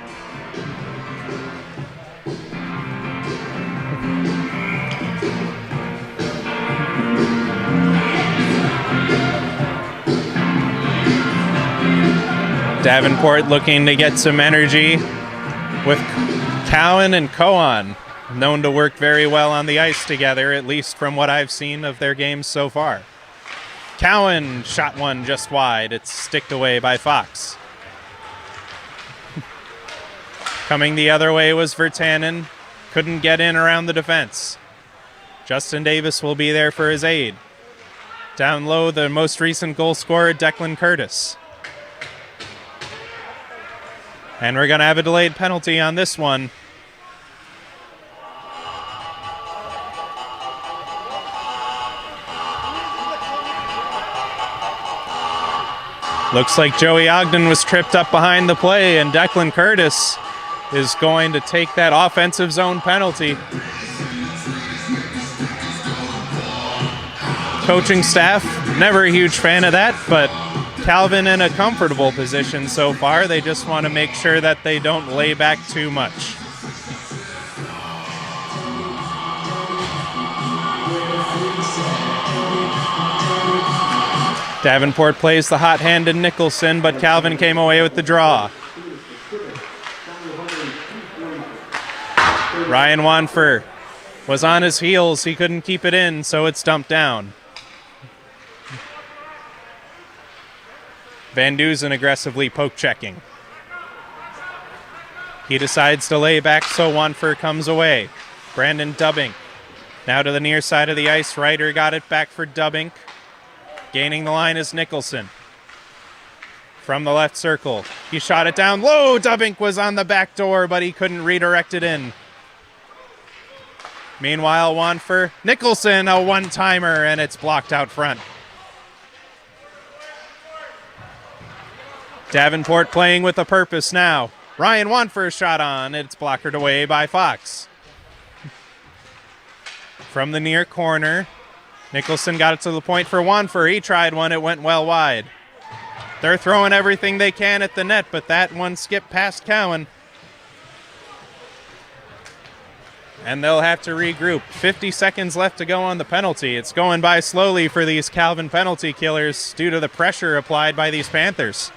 Davenport looking to get some energy with Cowan and Cohen, known to work very well on the ice together, at least from what I've seen of their games so far. Cowan shot one just wide. It's sticked away by Fox. Coming the other way was Virtanen. Couldn't get in around the defense. Justin Davis will be there for his aid. Down low, the most recent goal scorer, Declan Curtis. And we're going to have a delayed penalty on this one. Looks like Joey Ogden was tripped up behind the play, and Declan Curtis is going to take that offensive zone penalty. Coaching staff, never a huge fan of that, but Calvin in a comfortable position so far. They just want to make sure that they don't lay back too much. Davenport plays the hot-handed Nicholson, but Calvin came away with the draw. Ryan Wanfer was on his heels. He couldn't keep it in, so it's dumped down. Van Duzen aggressively poke-checking. He decides to lay back, so Wanfer comes away. Brandon Dubbink now to the near side of the ice. Ryder got it back for Dubbink. Gaining the line is Nicholson. From the left circle, he shot it down low. Dubbink was on the back door, but he couldn't redirect it in. Meanwhile, Wanfer, Nicholson, a one-timer, and it's blocked out front. Davenport playing with a purpose now. Ryan Wanfer shot on. It's blockered away by Fox. From the near corner, Nicholson got it to the point for Wanfer. He tried one. It went well wide. They're throwing everything they can at the net, but that one skipped past Cowan. And they'll have to regroup. 50 seconds left to go on the penalty. It's going by slowly for these Calvin penalty killers due to the pressure applied by these Panthers.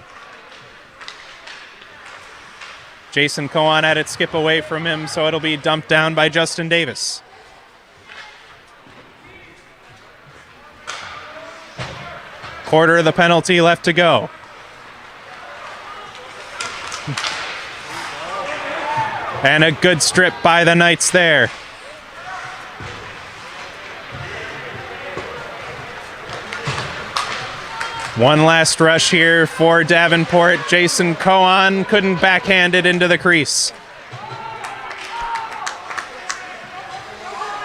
Jason Cohen had it skip away from him, so it'll be dumped down by Justin Davis. Quarter of the penalty left to go. And a good strip by the Knights there. One last rush here for Davenport. Jason Cohen couldn't backhand it into the crease.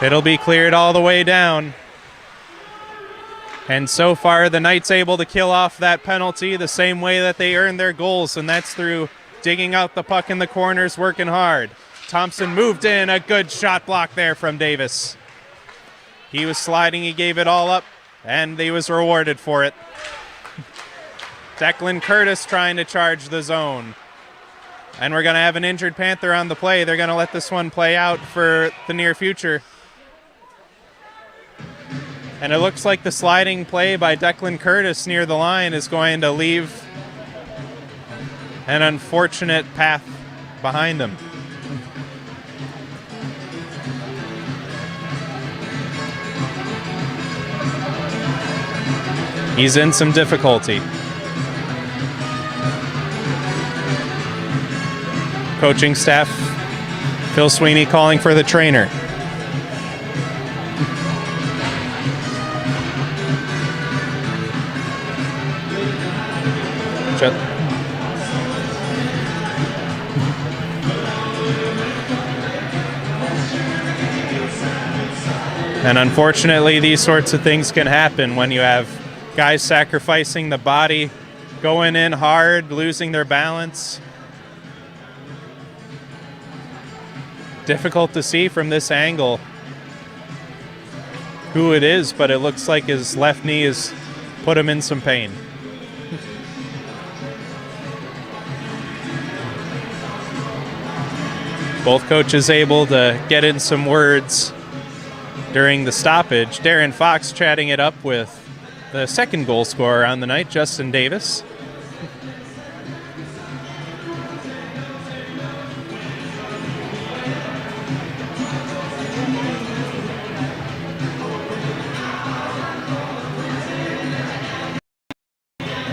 It'll be cleared all the way down. And so far, the Knights able to kill off that penalty the same way that they earned their goals, and that's through digging out the puck in the corners, working hard. Thompson moved in, a good shot block there from Davis. He was sliding, he gave it all up, and he was rewarded for it. Declan Curtis trying to charge the zone. And we're going to have an injured Panther on the play. They're going to let this one play out for the near future. And it looks like the sliding play by Declan Curtis near the line is going to leave an unfortunate path behind him. He's in some difficulty. Coaching staff, Phil Sweeney calling for the trainer. And unfortunately, these sorts of things can happen when you have guys sacrificing the body, going in hard, losing their balance. Difficult to see from this angle who it is, but it looks like his left knee has put him in some pain. Both coaches able to get in some words during the stoppage. Darren Fox chatting it up with the second goal scorer on the night, Justin Davis.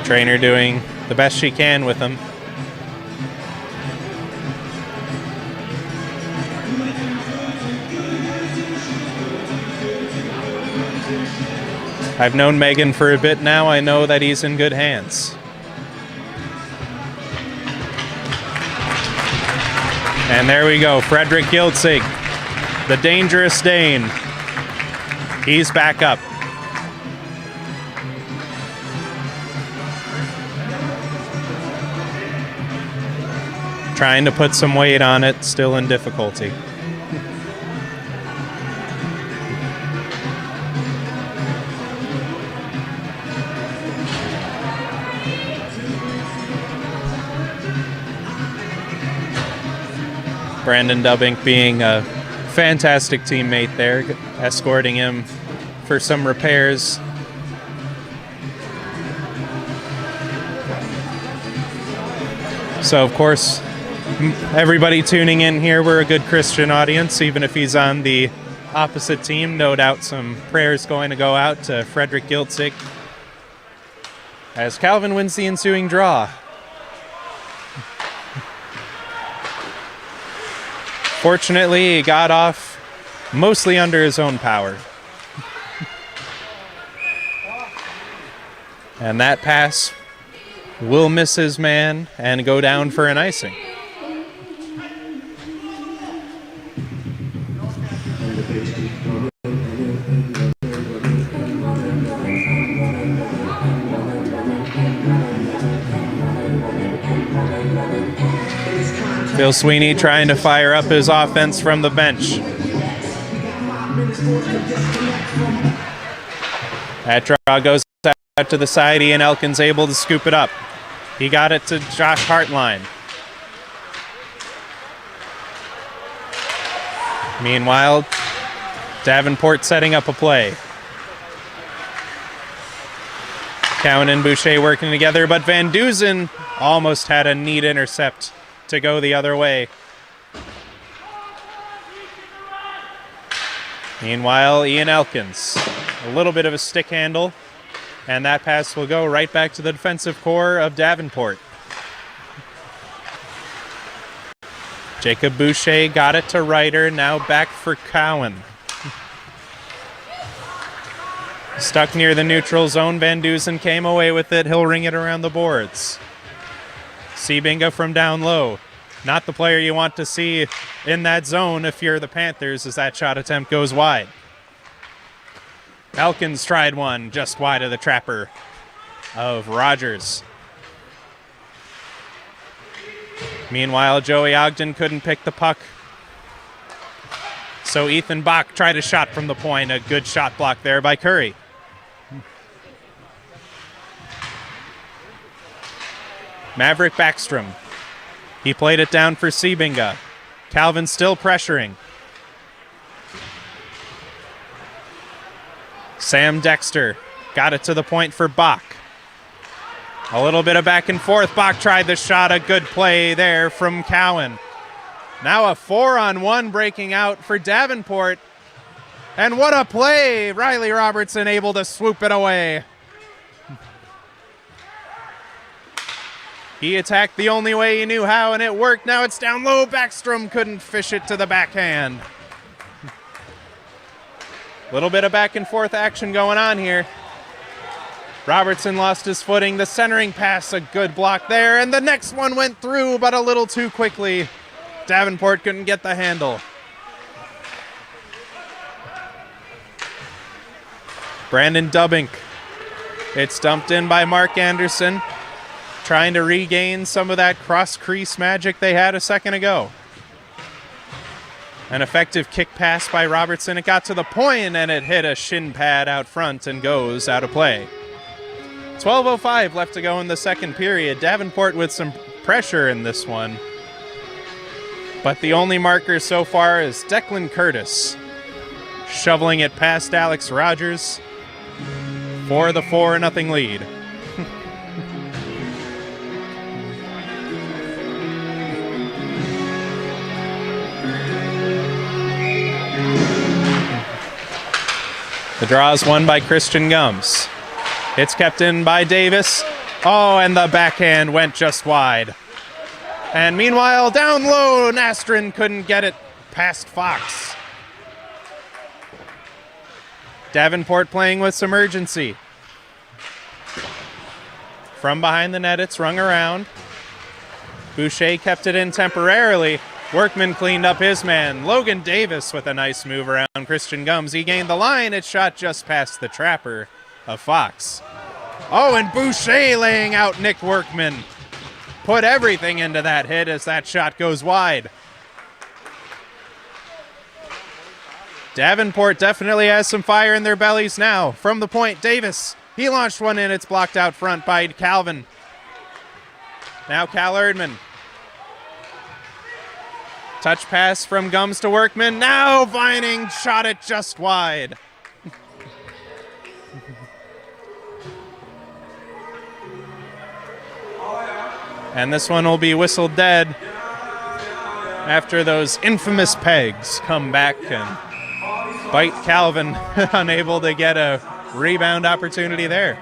Trainer doing the best she can with him. I've known Megan for a bit now. I know that he's in good hands. And there we go. Frederick Giltzig, the dangerous Dane. He's back up. Trying to put some weight on it, still in difficulty. Brandon Dubbink being a fantastic teammate there, escorting him for some repairs. So, of course, everybody tuning in here, we're a good Christian audience, even if he's on the opposite team. No doubt some prayers going to go out to Frederick Giltzig as Calvin wins the ensuing draw. Fortunately, he got off mostly under his own power. And that pass will miss his man and go down for an icing. Phil Sweeney trying to fire up his offense from the bench. That draw goes out to the side. Ian Elkins able to scoop it up. He got it to Josh Hartline. Meanwhile, Davenport setting up a play. Cowan and Boucher working together, but Van Dusen almost had a neat intercept to go the other way. Meanwhile, Ian Elkins, a little bit of a stick handle, and that pass will go right back to the defensive core of Davenport. Jacob Boucher got it to Ryder, now back for Cowan. Stuck near the neutral zone, Van Dusen came away with it. He'll ring it around the boards. Sebinga from down low. Not the player you want to see in that zone if you're the Panthers, as that shot attempt goes wide. Elkins tried one just wide of the trapper of Rogers. Meanwhile, Joey Ogden couldn't pick the puck. So Ethan Bach tried a shot from the point. A good shot block there by Curry. Maverick Backstrom. He played it down for Sebinga. Calvin still pressuring. Sam Dexter got it to the point for Bach. A little bit of back and forth. Bach tried the shot. A good play there from Cowan. Now a 4-on-1 breaking out for Davenport. And what a play! Riley Robertson able to swoop it away. He attacked the only way he knew how, and it worked. Now it's down low. Backstrom couldn't fish it to the backhand. Little bit of back and forth action going on here. Robertson lost his footing. The centering pass, a good block there, and the next one went through, but a little too quickly. Davenport couldn't get the handle. Brandon Dubbink. It's dumped in by Mark Anderson, trying to regain some of that cross-crease magic they had a second ago. An effective kick pass by Robertson. It got to the point, and it hit a shin pad out front and goes out of play. 12:05 left to go in the second period. Davenport with some pressure in this one. But the only marker so far is Declan Curtis, shoveling it past Alex Rogers for the 4-0 lead. The draw is won by Christian Gums. It's kept in by Davis. Oh, and the backhand went just wide. And meanwhile, down low, Nastrin couldn't get it past Fox. Davenport playing with some urgency. From behind the net, it's rung around. Boucher kept it in temporarily. Workman cleaned up his man. Logan Davis with a nice move around Christian Gums. He gained the line. It shot just past the trapper of Fox. Oh, and Boucher laying out Nick Workman. Put everything into that hit as that shot goes wide. Davenport definitely has some fire in their bellies now. From the point, Davis. He launched one in. It's blocked out front by Calvin. Now Cal Erdman. Touch pass from Gums to Workman. Now Vining shot it just wide. And this one will be whistled dead after those infamous pegs come back and bite Calvin, unable to get a rebound opportunity there.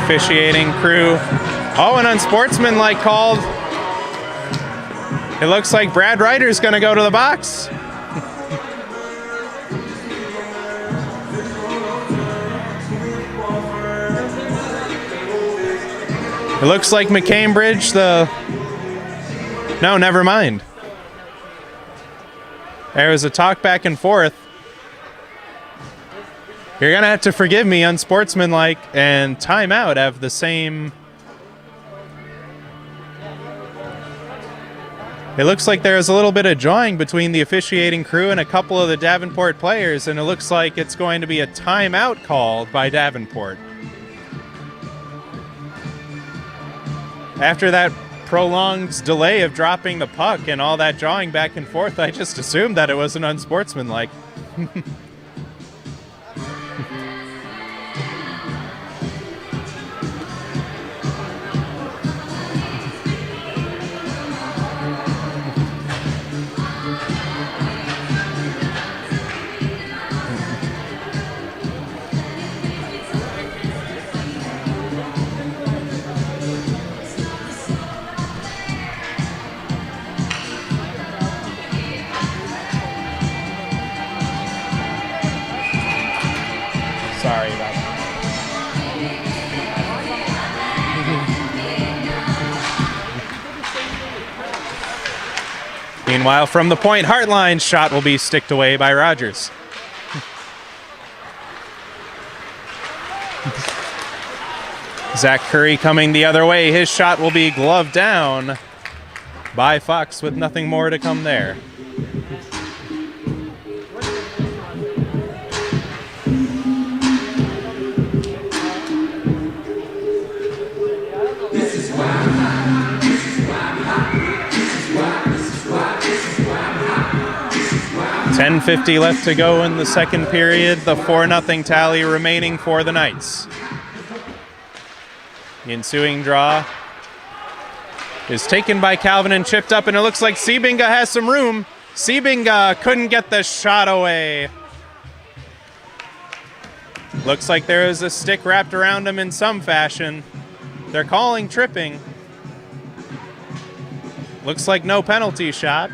Officiating crew. Oh, an unsportsmanlike called. It looks like Brad Ryder's going to go to the box. It looks like McCambridge, No, never mind. There was a talk back and forth. You're going to have to forgive me, unsportsmanlike and timeout have the same. It looks like there's a little bit of jawing between the officiating crew and a couple of the Davenport players, and it looks like it's going to be a timeout called by Davenport. After that prolonged delay of dropping the puck and all that jawing back and forth, I just assumed that it was an unsportsmanlike. Sorry about that. Meanwhile, from the point, Hartline's shot will be sticked away by Rogers. Zach Curry coming the other way. His shot will be gloved down by Fox with nothing more to come there. .10:50 left to go in the second period. The 4-0 tally remaining for the Knights. The ensuing draw is taken by Calvin and chipped up, and it looks like Sebinga has some room. Sebinga couldn't get the shot away. Looks like there is a stick wrapped around him in some fashion. They're calling tripping. Looks like no penalty shot,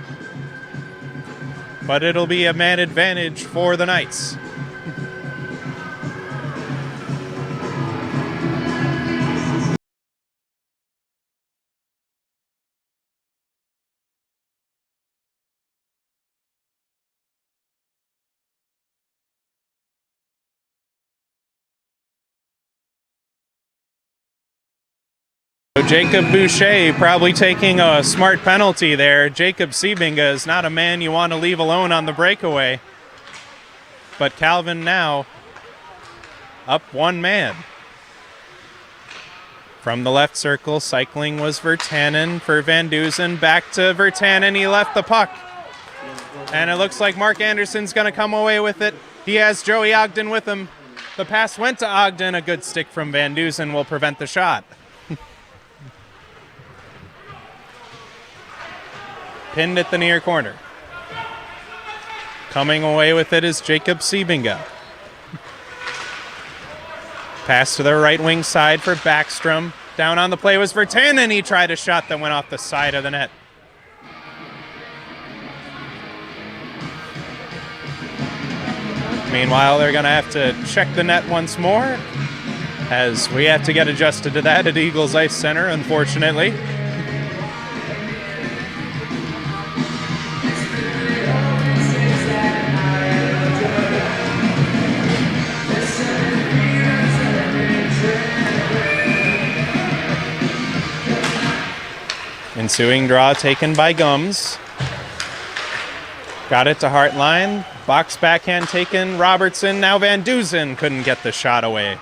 but it'll be a man advantage for the Knights. Jacob Boucher probably taking a smart penalty there. Jacob Sebinga is not a man you want to leave alone on the breakaway. But Calvin now up one man. From the left circle, cycling was Virtanen for Van Dusen. Back to Virtanen, he left the puck. And it looks like Mark Anderson's going to come away with it. He has Joey Ogden with him. The pass went to Ogden. A good stick from Van Dusen will prevent the shot. Pinned at the near corner. Coming away with it is Jacob Sebinga. Pass to the right wing side for Backstrom. Down on the play was Virtanen. He tried a shot that went off the side of the net. Meanwhile, they're going to have to check the net once more, as we have to get adjusted to that at Eagles Ice Center, unfortunately. Ensuing draw taken by Gums. Got it to Hartline. Box backhand taken. Robertson. Now Van Dusen couldn't get the shot away.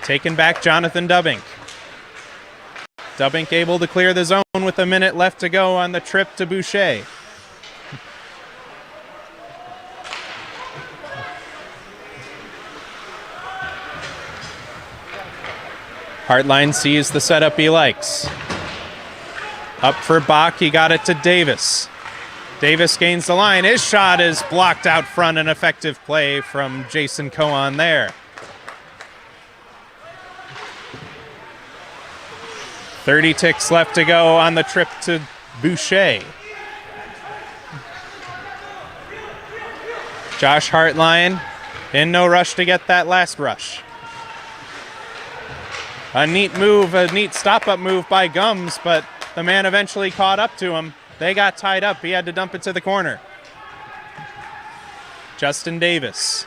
Taken back Jonathan Dubbink. Dubink able to clear the zone with a minute left to go on the trip to Boucher. Hartline sees the setup he likes. Up for Bach, he got it to Davis. Davis gains the line. His shot is blocked out front. An effective play from Jason Cohen there. 30 ticks left to go on the trip to Boucher. Josh Hartline in no rush to get that last rush. A neat move, a neat stop-up move by Gums, but the man eventually caught up to him. They got tied up. He had to dump it to the corner. Justin Davis.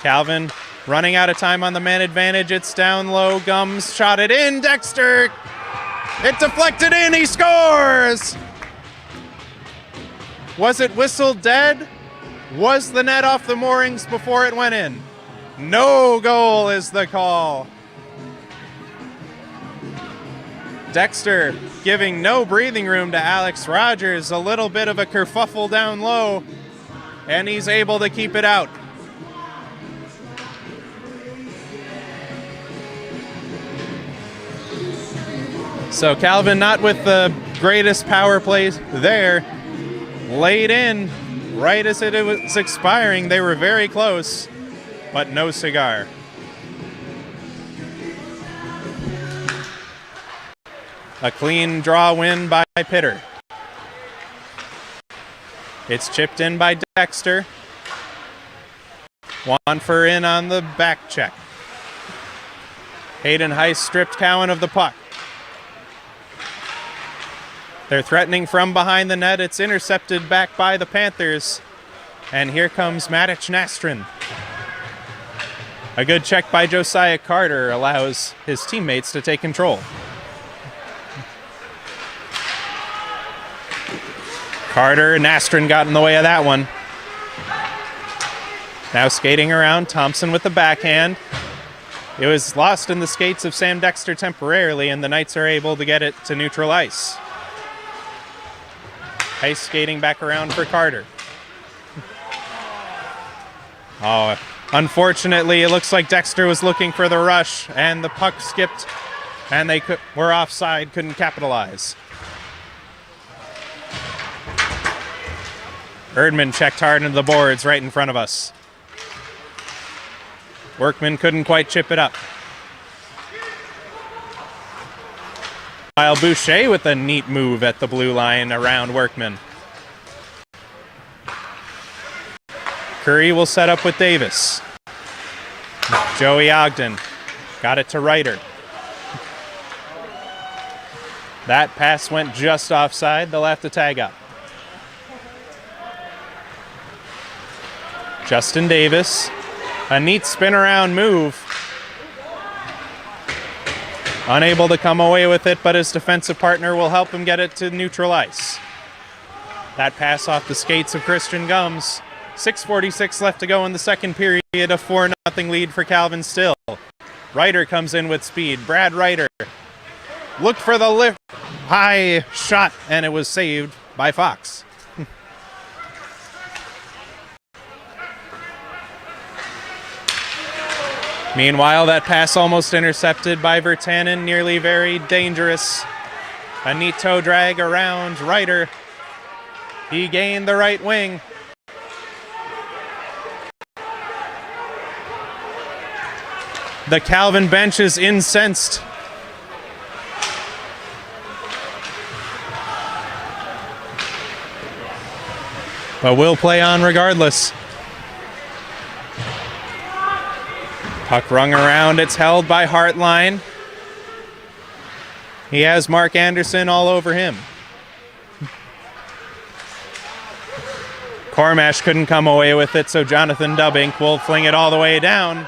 Calvin running out of time on the man advantage. It's down low. Gums shot it in. Dexter. It deflected in. He scores. Was it whistled dead? Was the net off the moorings before it went in? No goal is the call. Dexter giving no breathing room to Alex Rogers. A little bit of a kerfuffle down low, and he's able to keep it out. So Calvin not with the greatest power plays there. Laid in right as it was expiring. They were very close, but no cigar. A clean draw win by Pitter. It's chipped in by Dexter. Wanfer in on the back check. Hayden Heiss stripped Cowan of the puck. They're threatening from behind the net. It's intercepted back by the Panthers. And here comes Matic Nastrin. A good check by Josiah Carter allows his teammates to take control. Carter, Nastrin got in the way of that one. Now skating around, Thompson with the backhand. It was lost in the skates of Sam Dexter temporarily, and the Knights are able to get it to neutral ice. Heiss skating back around for Carter. Oh, unfortunately, it looks like Dexter was looking for the rush, and the puck skipped, and they were offside, couldn't capitalize. Erdman checked hard into the boards right in front of us. Workman couldn't quite chip it up. While Boucher with a neat move at the blue line around Workman. Curry will set up with Davis. Joey Ogden got it to Ryder. That pass went just offside. They'll have to tag up. Justin Davis, a neat spin around move. Unable to come away with it, but his defensive partner will help him get it to neutral ice. That pass off the skates of Christian Gums. 6:46 left to go in the second period, a 4-0 lead for Calvin still. Ryder comes in with speed. Brad Ryder looked for the lift, high shot, and it was saved by Fox. Meanwhile, that pass almost intercepted by Virtanen, nearly very dangerous. A neat toe drag around Ryder. He gained the right wing. The Calvin bench is incensed. But we'll play on regardless. Puck rung around, it's held by Hartline. He has Mark Anderson all over him. Cormash couldn't come away with it, so Jonathan Dubink will fling it all the way down.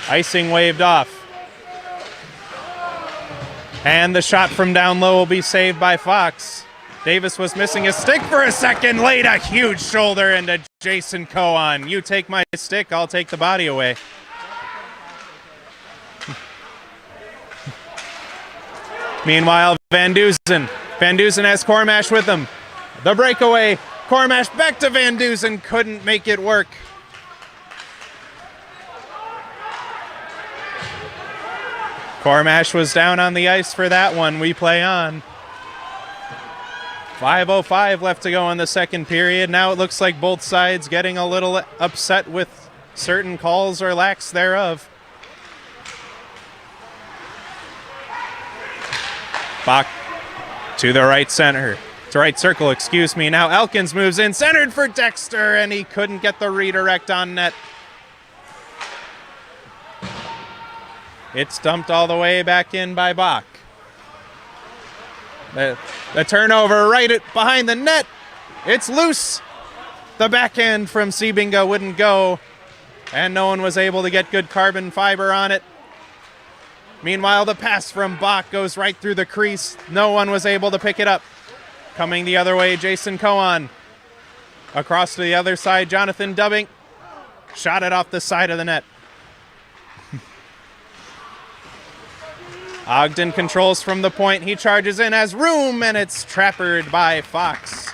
Icing waved off. And the shot from down low will be saved by Fox. Davis was missing his stick for a second, laid a huge shoulder into Jason Cohen. You take my stick, I'll take the body away. Meanwhile, Van Dusen. Van Dusen has Cormash with him. The breakaway. Cormash back to Van Dusen. Couldn't make it work. Cormash was down on the ice for that one. We play on. 5:05 left to go in the second period. Now it looks like both sides getting a little upset with certain calls or lacks thereof. Bach to the right center. To right circle, excuse me. Now Elkins moves in, centered for Dexter, and he couldn't get the redirect on net. It's dumped all the way back in by Bach. The turnover right behind the net. It's loose. The backhand from Sebinga wouldn't go, and no one was able to get good carbon fiber on it. Meanwhile, the pass from Bach goes right through the crease. No one was able to pick it up. Coming the other way, Jason Cohen. Across to the other side, Jonathan Dubbing. Shot it off the side of the net. Ogden controls from the point. He charges in, has room, and it's trappered by Fox.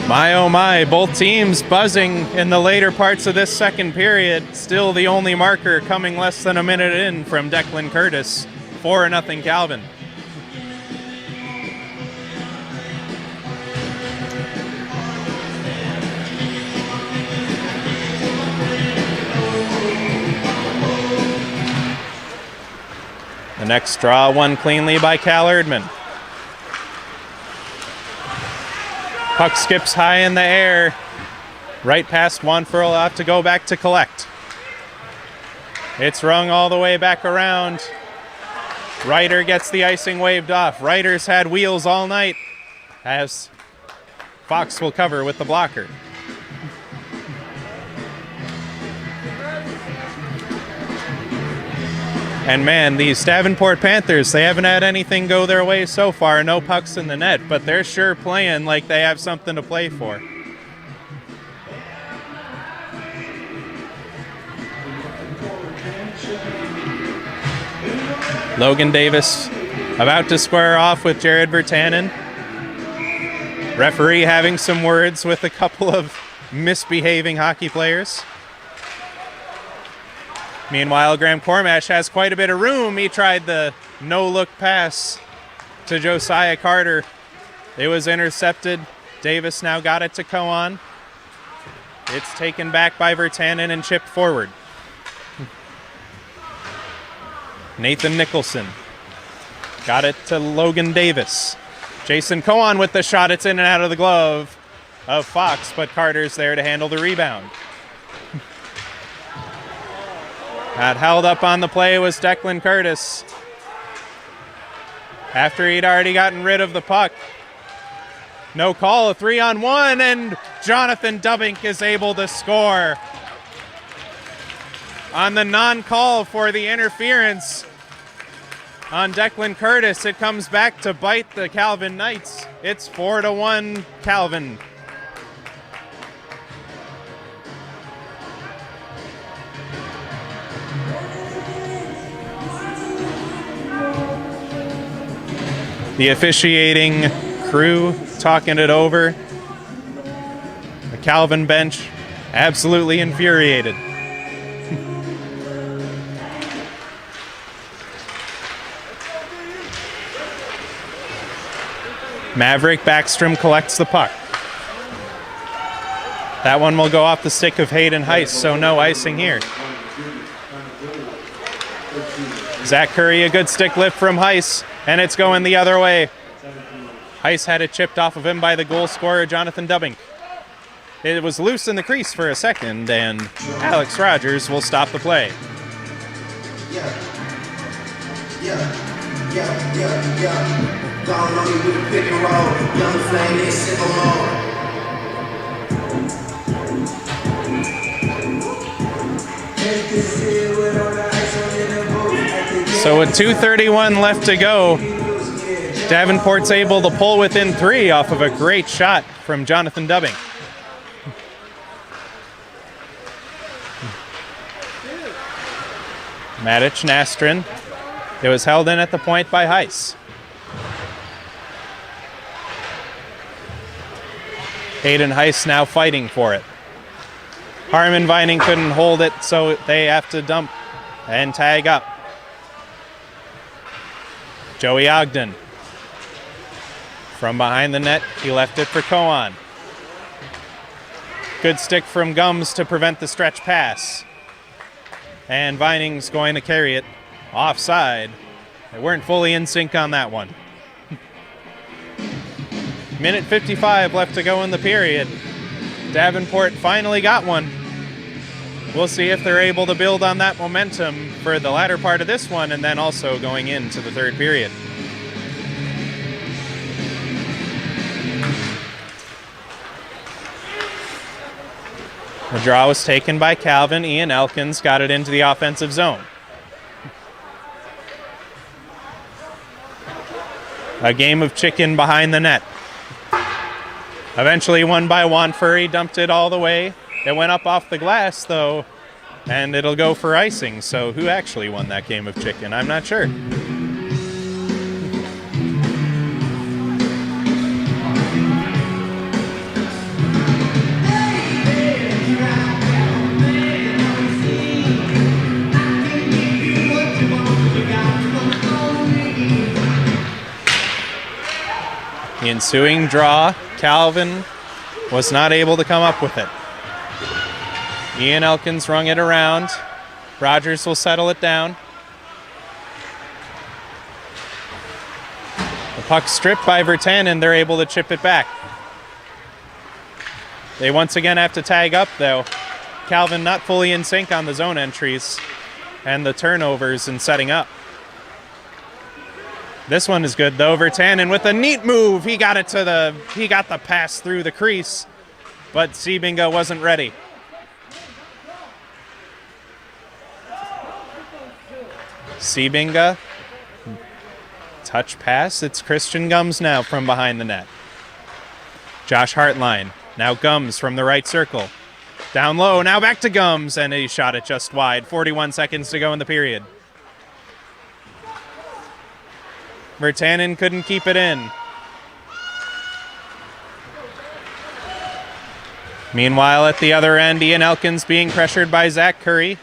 My oh my, both teams buzzing in the later parts of this second period. Still the only marker coming less than a minute in from Declan Curtis. 4-0 Calvin. The next draw won cleanly by Cal Erdman. Puck skips high in the air. Right past Wanfurl, will have to go back to collect. It's rung all the way back around. Ryder gets the icing waved off. Ryder's had wheels all night, as Fox will cover with the blocker. And man, these Davenport Panthers, they haven't had anything go their way so far. No pucks in the net, but they're sure playing like they have something to play for. Logan Davis about to square off with Jared Virtanen. Referee having some words with a couple of misbehaving hockey players. Meanwhile, Graham Cormash has quite a bit of room. He tried the no-look pass to Josiah Carter. It was intercepted. Davis now got it to Cohen. It's taken back by Virtanen and chipped forward. Nathan Nicholson got it to Logan Davis. Jason Cohen with the shot. It's in and out of the glove of Fox, but Carter's there to handle the rebound. That held up on the play was Declan Curtis. After he'd already gotten rid of the puck. No call, a 3-on-1, and Jonathan Dubbing is able to score. On the non-call for the interference on Declan Curtis, it comes back to bite the Calvin Knights. It's 4-1 Calvin. The officiating crew talking it over. The Calvin bench absolutely infuriated. Maverick Backstrom collects the puck. That one will go off the stick of Hayden Heiss, so no icing here. Zach Curry, a good stick lift from Heiss, and it's going the other way. Heiss had it chipped off of him by the goal scorer, Jonathan Dubbing. It was loose in the crease for a second, and Alex Rogers will stop the play. So with 2:31 left to go, Davenport's able to pull within 3 off of a great shot from Jonathan Dubbing. Matic Nastrin. It was held in at the point by Heiss. Hayden Heiss now fighting for it. Harmon Vining couldn't hold it, so they have to dump and tag up. Joey Ogden. From behind the net, he left it for Koan. Good stick from Gums to prevent the stretch pass. And Vining's going to carry it offside. They weren't fully in sync on that one. Minute 55 left to go in the period. Davenport finally got one. We'll see if they're able to build on that momentum for the latter part of this one and then also going into the third period. The draw was taken by Calvin. Ian Elkins got it into the offensive zone. A game of chicken behind the net. Eventually won by Wanfurry, dumped it all the way. It went up off the glass, though, and it'll go for icing. So who actually won that game of chicken? I'm not sure. The ensuing draw, Calvin was not able to come up with it. Ian Elkins rung it around. Rogers will settle it down. The puck stripped by Virtanen, they're able to chip it back. They once again have to tag up, though. Calvin not fully in sync on the zone entries and the turnovers and setting up. This one is good, though. Virtanen with a neat move. He got the pass through the crease, but Sebinga wasn't ready. Sebinga, touch pass. It's Christian Gums now from behind the net. Josh Hartline, now Gums from the right circle. Down low, now back to Gums, and he shot it just wide. 41 seconds to go in the period. Virtanen couldn't keep it in. Meanwhile, at the other end, Ian Elkins being pressured by Zach Curry.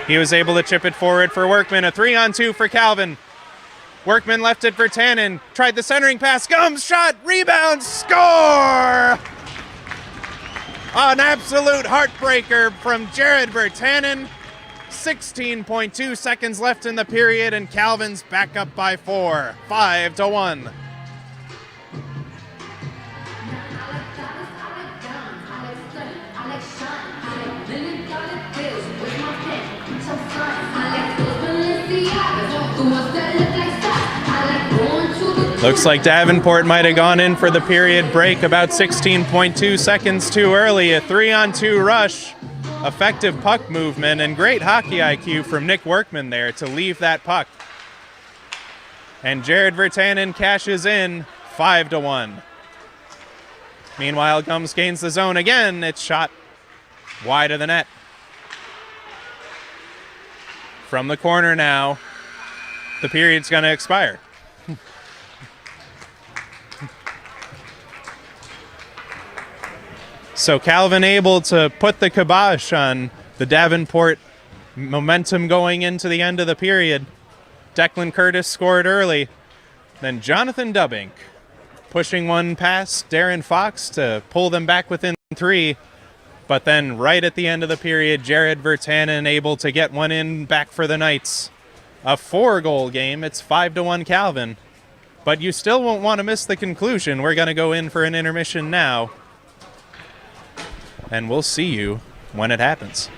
He was able to chip it forward for Workman. A 3-on-2 for Calvin. Workman left it for Virtanen. Tried the centering pass. Gums shot. Rebound. Score! An absolute heartbreaker from Jared Virtanen. 16.2 seconds left in the period, and Calvin's back up by 4. 5-1. Looks like Davenport might have gone in for the period break about 16.2 seconds too early. A 3-on-2 rush. Effective puck movement and great hockey IQ from Nick Workman there to leave that puck. And Jared Virtanen cashes in 5-1. Meanwhile, Gums gains the zone again. It's shot wide of the net. From the corner now, the period's going to expire. So Calvin able to put the kibosh on the Davenport momentum going into the end of the period. Declan Curtis scored early. Then Jonathan Dubbink pushing one past Darren Fox to pull them back within 3. But then right at the end of the period, Jared Virtanen able to get one in back for the Knights. A 4-goal game. It's 5-1 Calvin. But you still won't want to miss the conclusion. We're going to go in for an intermission now. And we'll see you when it happens.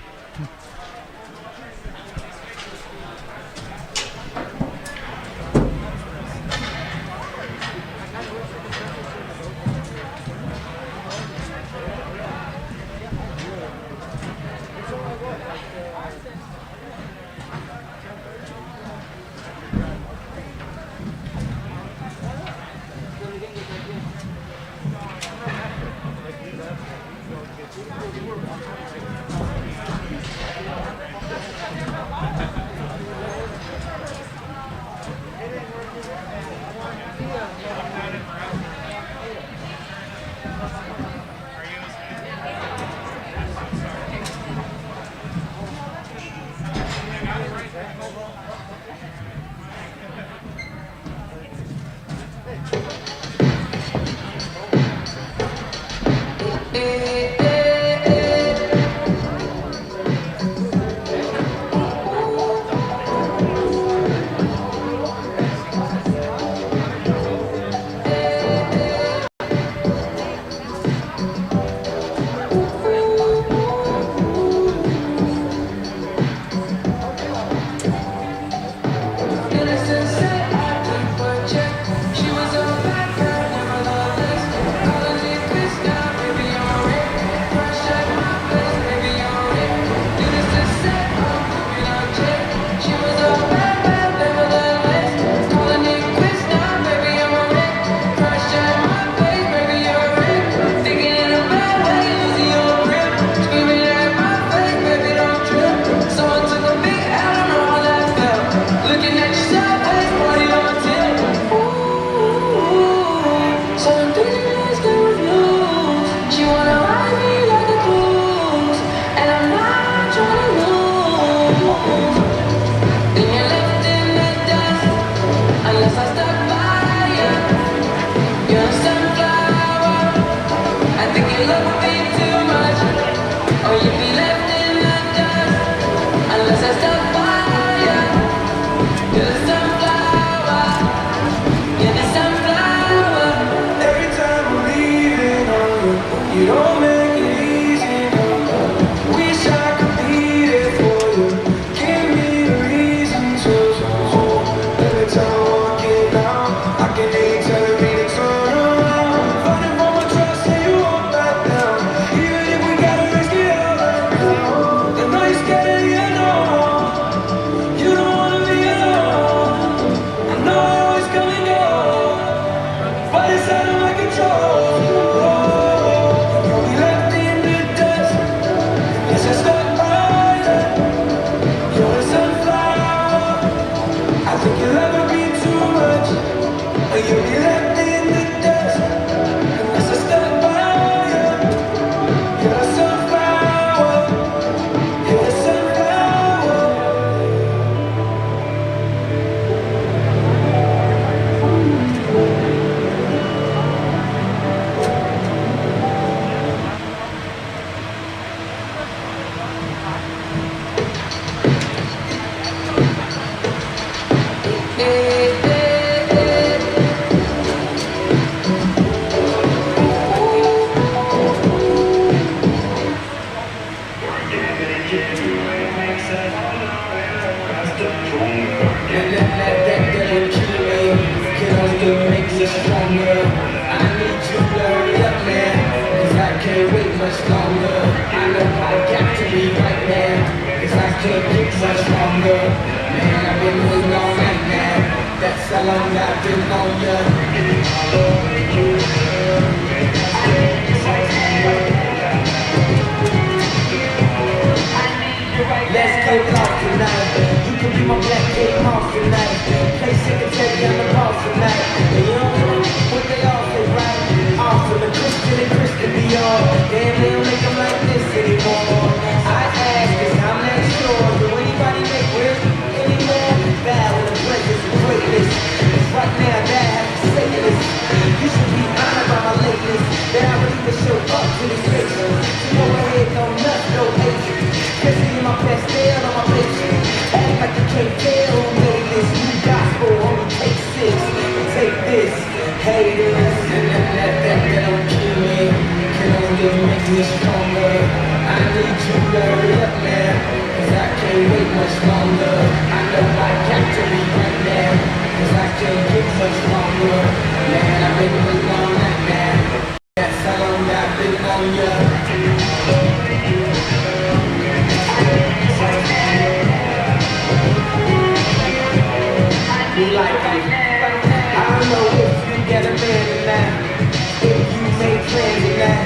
If you made plans in that,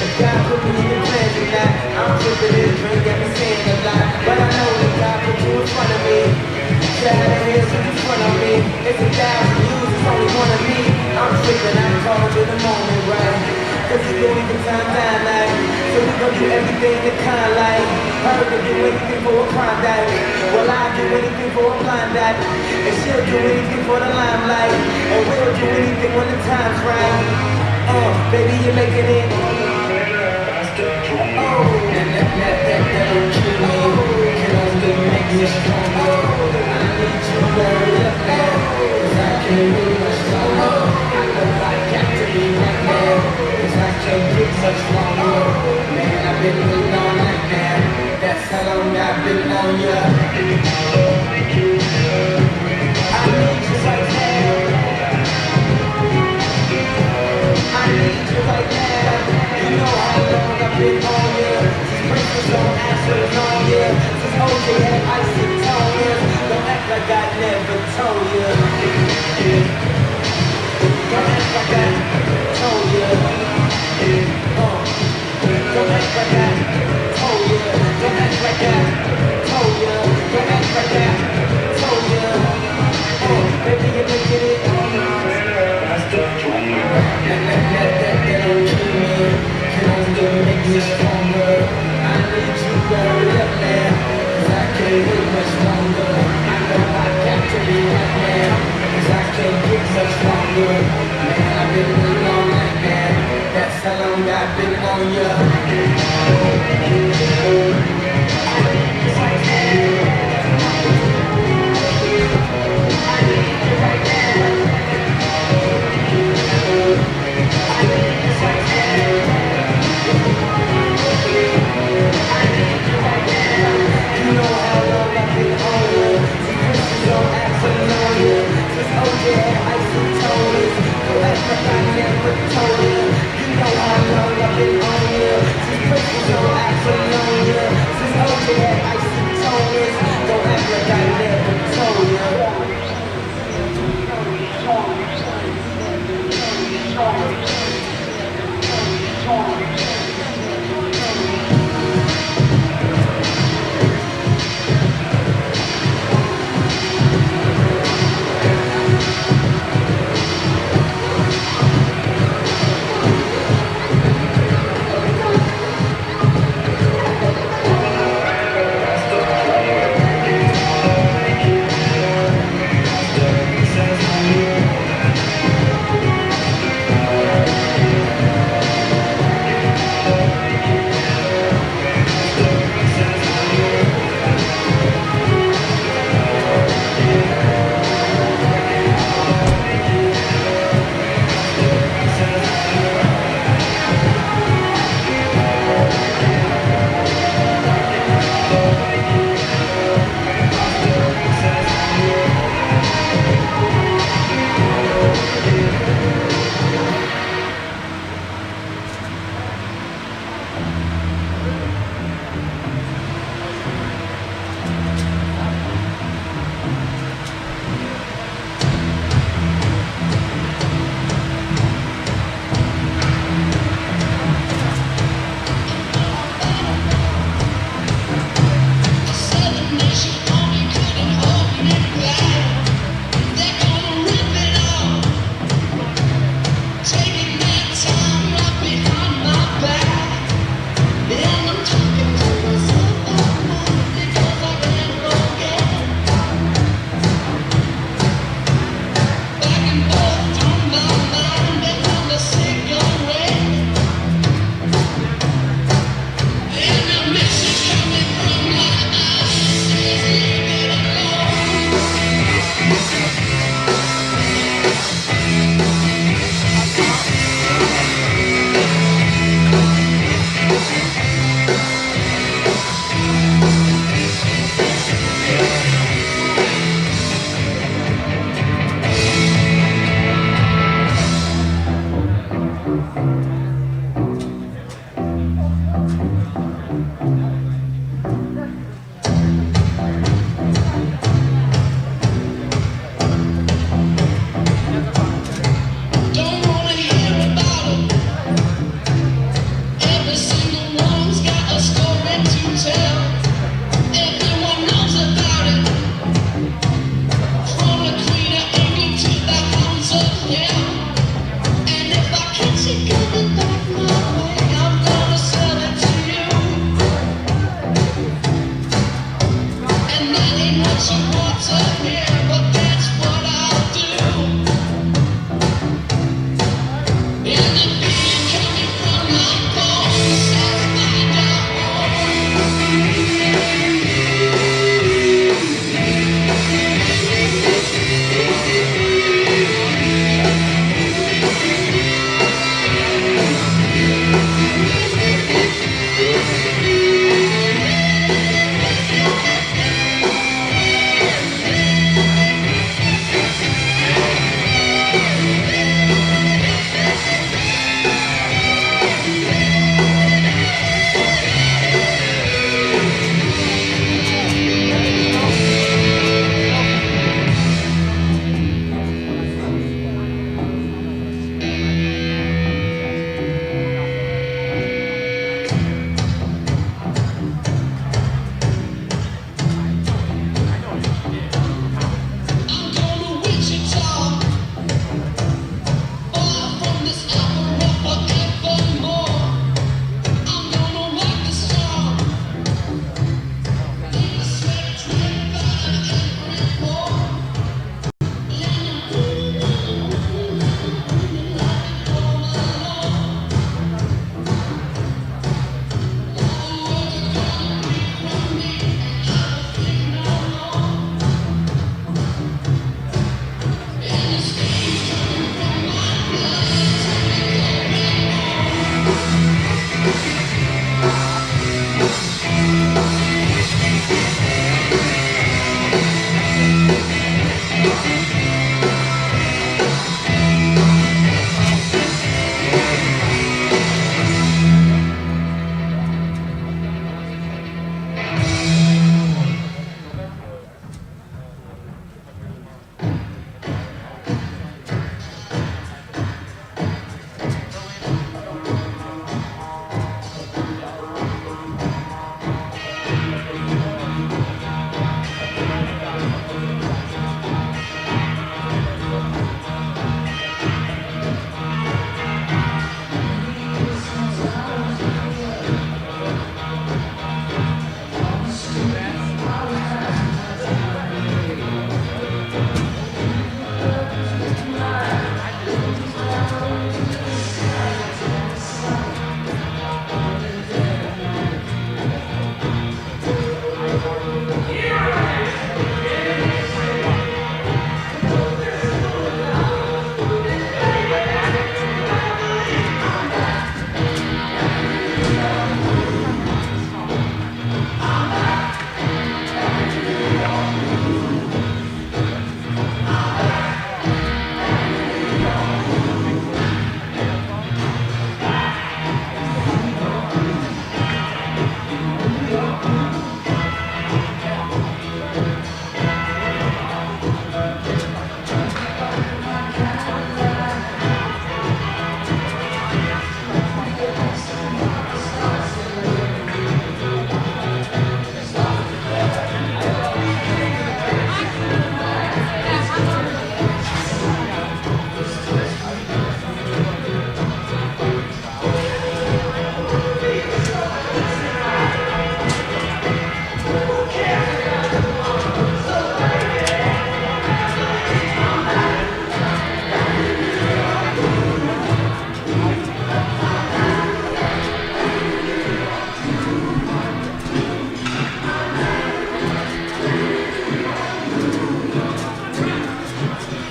if God put me in
everything the kind like. Heard to do anything for a crime that. Well, I'll do anything for a blind that. And she'll do anything for the limelight. And we'll do anything when the time's right. Baby, you're making it. Oh, that don't kill me. Can only make me stronger. I need you to hurry up now. 'Cause I can't really much longer. I know I got to be right now. 'Cause I can't get much longer. Man, I've been waiting all night now. That's how long I've been on ya. I need you right now. I need you right now. You know how long I've been on ya. Since breakfast don't answer on ya. Since OJ had icy tones. Don't act like I never told ya. Don't act like I told ya. Don't act like I told ya. Don't act like I told ya. Don't act like I told ya. Baby, you're making it. That don't kill me. Can only make me stronger. I need you to hurry up now. 'Cause I can't wait much longer. I know I got to be right now. 'Cause I can't get much longer. Man, I've been waiting all night now. That's how long I've been on ya.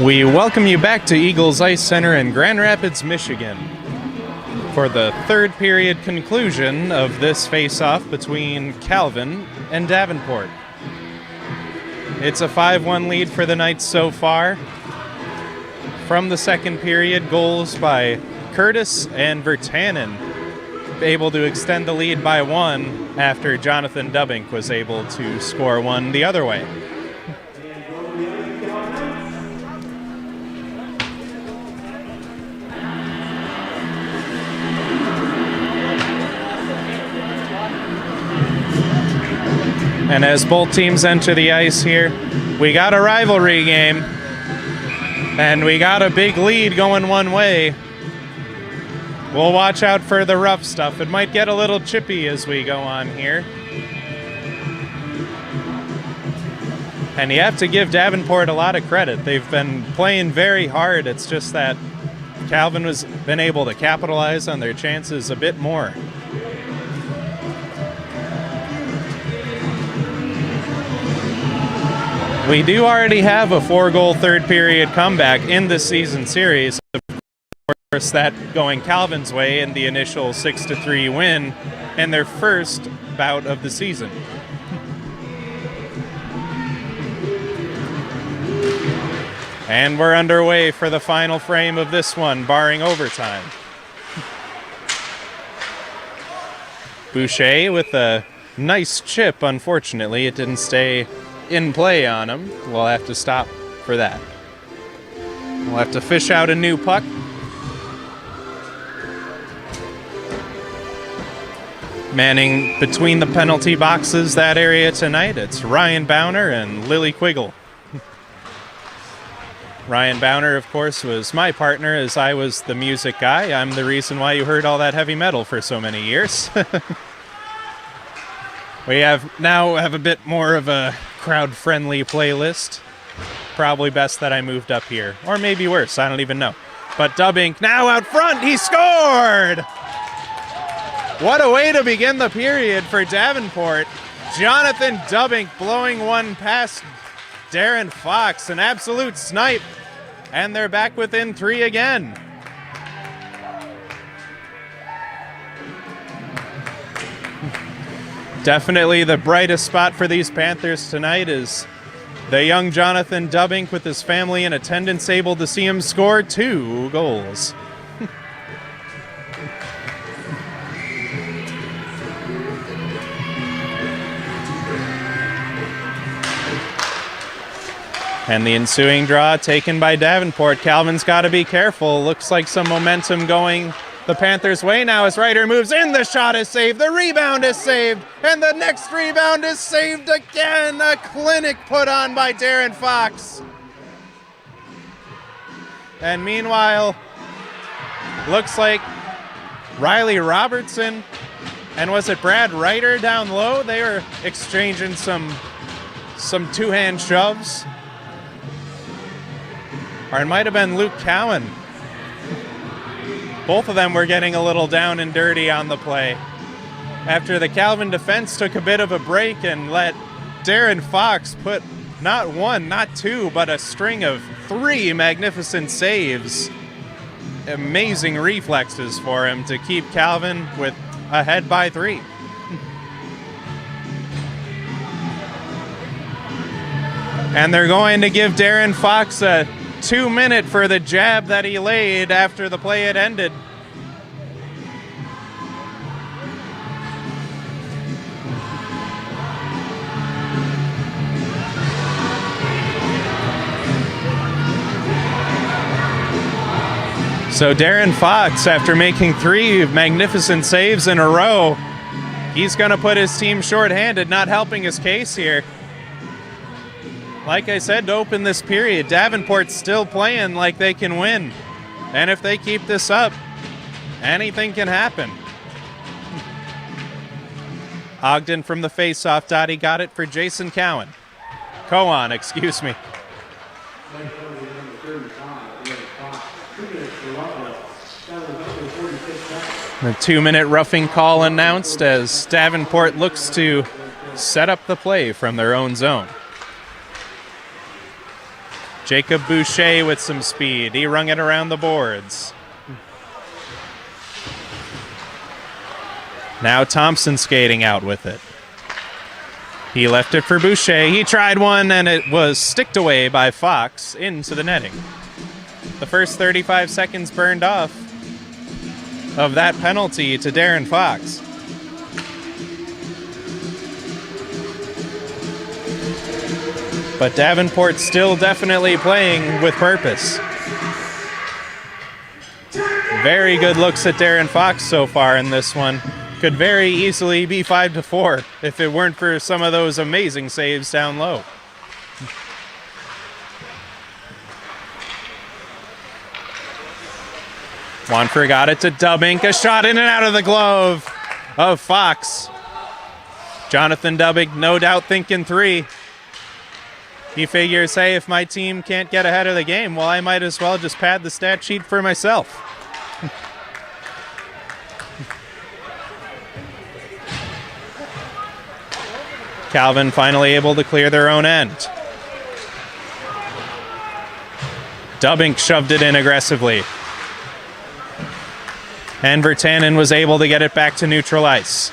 We welcome you back to Eagles Ice Center in Grand Rapids, Michigan for the third period conclusion of this face-off between Calvin and Davenport. It's a 5-1 lead for the Knights so far. From the second period, goals by Curtis and Vertanen able to extend the lead by one after Jonathan Dubbink was able to score one the other way. And as both teams enter the ice here, we got a rivalry game. And we got a big lead going one way. We'll watch out for the rough stuff. It might get a little chippy as we go on here. And you have to give Davenport a lot of credit. They've been playing very hard. It's just that Calvin has been able to capitalize on their chances a bit more. We do already have a 4-goal third period comeback in this season series. Of course, that going Calvin's way in the initial 6-3 win in their first bout of the season. And we're underway for the final frame of this one, barring overtime. Boucher with a nice chip. Unfortunately, it didn't stay in play on him. We'll have to stop for that. We'll have to fish out a new puck. Manning between the penalty boxes that area tonight, it's Ryan Bowner and Lily Quiggle. Ryan Bowner, of course, was my partner as I was the music guy. I'm the reason why you heard all that heavy metal for so many years. We now have a bit more of a crowd-friendly playlist. Probably best that I moved up here. Or maybe worse, I don't even know. But Dubbink now out front, he scored! What a way to begin the period for Davenport. Jonathan Dubbink blowing one past Darren Fox, an absolute snipe. And they're back within 3 again. Definitely the brightest spot for these Panthers tonight is the young Jonathan Dubbink with his family in attendance, able to see him score 2 goals. And the ensuing draw taken by Davenport. Calvin's got to be careful. Looks like some momentum going the Panthers' way now as Ryder moves in. The shot is saved. The rebound is saved. And the next rebound is saved again. A clinic put on by Darren Fox. And meanwhile, looks like Riley Robertson and was it Brad Ryder down low? They were exchanging some two-hand shoves. Or it might have been Luke Cowan. Both of them were getting a little down and dirty on the play. After the Calvin defense took a bit of a break and let Darren Fox put not one, not two, but a string of 3 magnificent saves. Amazing reflexes for him to keep Calvin with ahead by 3. And they're going to give Darren Fox a 2-minute for the jab that he laid after the play had ended. So Darren Fox, after making 3 magnificent saves in a row, he's going to put his team shorthanded, not helping his case here. Like I said, to open this period, Davenport's still playing like they can win. And if they keep this up, anything can happen. Ogden from the faceoff. Dottie got it for Jason Cowan. Cowan, excuse me. The 2-minute roughing call announced as Davenport looks to set up the play from their own zone. Jacob Boucher with some speed. He rung it around the boards. Now Thompson skating out with it. He left it for Boucher. He tried one, and it was sticked away by Fox into the netting. The first 35 seconds burned off of that penalty to Darren Fox. But Davenport still definitely playing with purpose. Very good looks at Darren Fox so far in this one. Could very easily be 5-4 if it weren't for some of those amazing saves down low. Wanford got it to Dubbink. A shot in and out of the glove of Fox. Jonathan Dubbink, no doubt thinking 3. He figures, hey, if my team can't get ahead of the game, well, I might as well just pad the stat sheet for myself. Calvin finally able to clear their own end. Dubbink shoved it in aggressively. And Virtanen was able to get it back to neutral ice.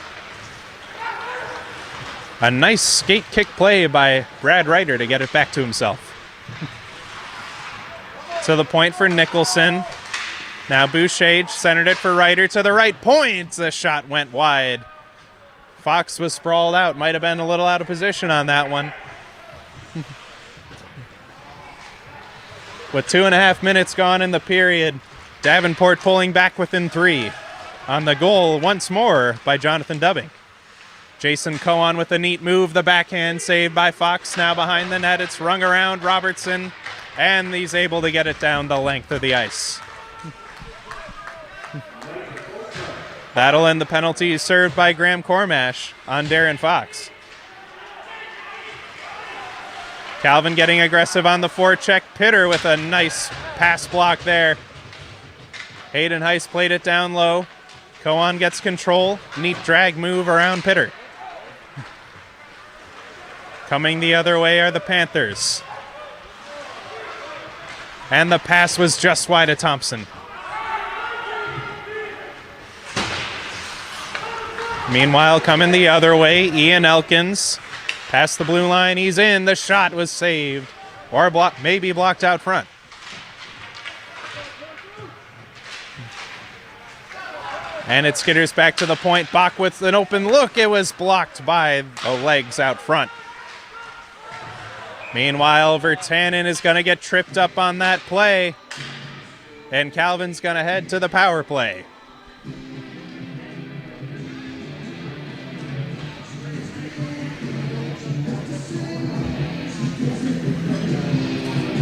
A nice skate kick play by Brad Reiter to get it back to himself. To the point for Nicholson. Now Boucher centered it for Reiter to the right point. The shot went wide. Fox was sprawled out. Might have been a little out of position on that one. With 2.5 minutes gone in the period, Davenport pulling back within 3 on the goal once more by Jonathan Dubbink. Jason Cohen with a neat move. The backhand saved by Fox. Now behind the net. It's rung around Robertson, and he's able to get it down the length of the ice. That'll end the penalty served by Graham Cormash on Darren Fox. Calvin getting aggressive on the forecheck. Pitter with a nice pass block there. Hayden Heiss played it down low. Cohen gets control. Neat drag move around Pitter. Coming the other way are the Panthers. And the pass was just wide of Thompson. Meanwhile, coming the other way, Ian Elkins. Past the blue line, he's in. The shot was saved. Or maybe blocked out front. And it skitters back to the point. Bach with an open look. It was blocked by the legs out front. Meanwhile, Virtanen is going to get tripped up on that play. And Calvin's going to head to the power play.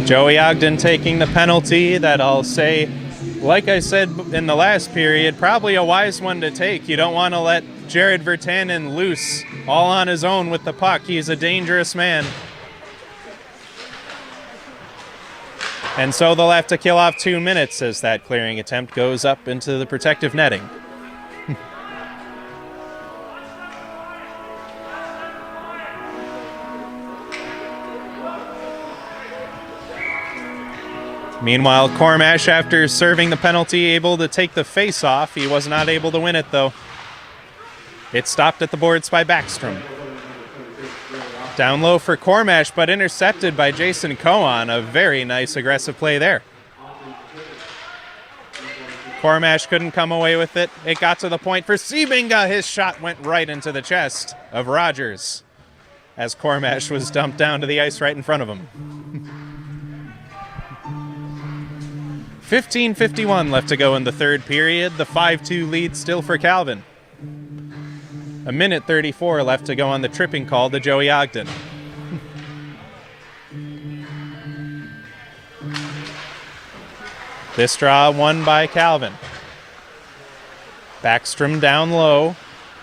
Joey Ogden taking the penalty that I'll say, like I said in the last period, probably a wise one to take. You don't want to let Jared Virtanen loose all on his own with the puck. He's a dangerous man. And so they'll have to kill off 2 minutes as that clearing attempt goes up into the protective netting. Meanwhile, Cormash, after serving the penalty, able to take the face-off. He was not able to win it, though. It stopped at the boards by Backstrom. Down low for Cormash, but intercepted by Jason Cohen. A very nice aggressive play there. Cormash couldn't come away with it. It got to the point for Sebinga. His shot went right into the chest of Rogers as Cormash was dumped down to the ice right in front of him. 15:51 left to go in the third period. The 5-2 lead still for Calvin. 1:34 left to go on the tripping call to Joey Ogden. This draw won by Calvin. Backstrom down low.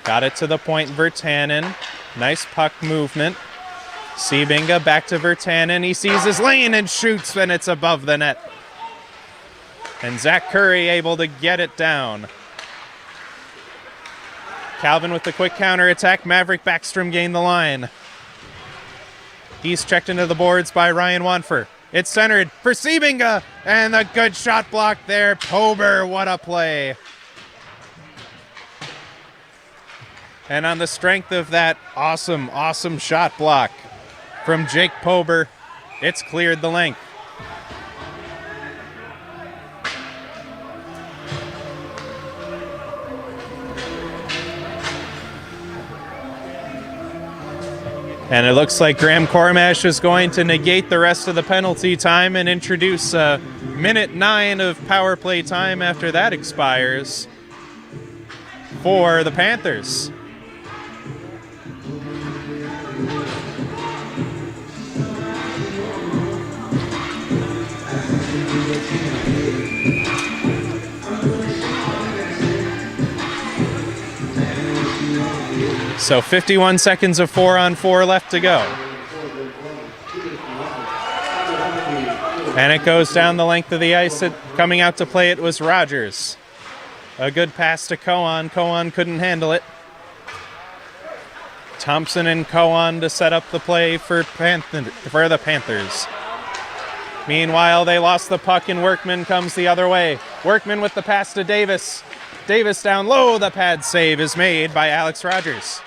Got it to the point, Virtanen. Nice puck movement. Sebinga back to Virtanen. He sees his lane and shoots, and it's above the net. And Zach Curry able to get it down. Calvin with the quick counterattack. Maverick Backstrom gained the line. He's checked into the boards by Ryan Wanfer. It's centered for Sebinga, and a good shot block there. Pober, what a play. And on the strength of that awesome shot block from Jake Pober, it's cleared the length. And it looks like Graham Cormash is going to negate the rest of the penalty time and introduce minute 9 of power play time after that expires for the Panthers. So 51 seconds of 4-on-4 left to go. And it goes down the length of the ice. Coming out to play it was Rogers. A good pass to Cohen. Cohen couldn't handle it. Thompson and Cohen to set up the play for the Panthers. Meanwhile, they lost the puck and Workman comes the other way. Workman with the pass to Davis. Davis down low. The pad save is made by Alex Rogers.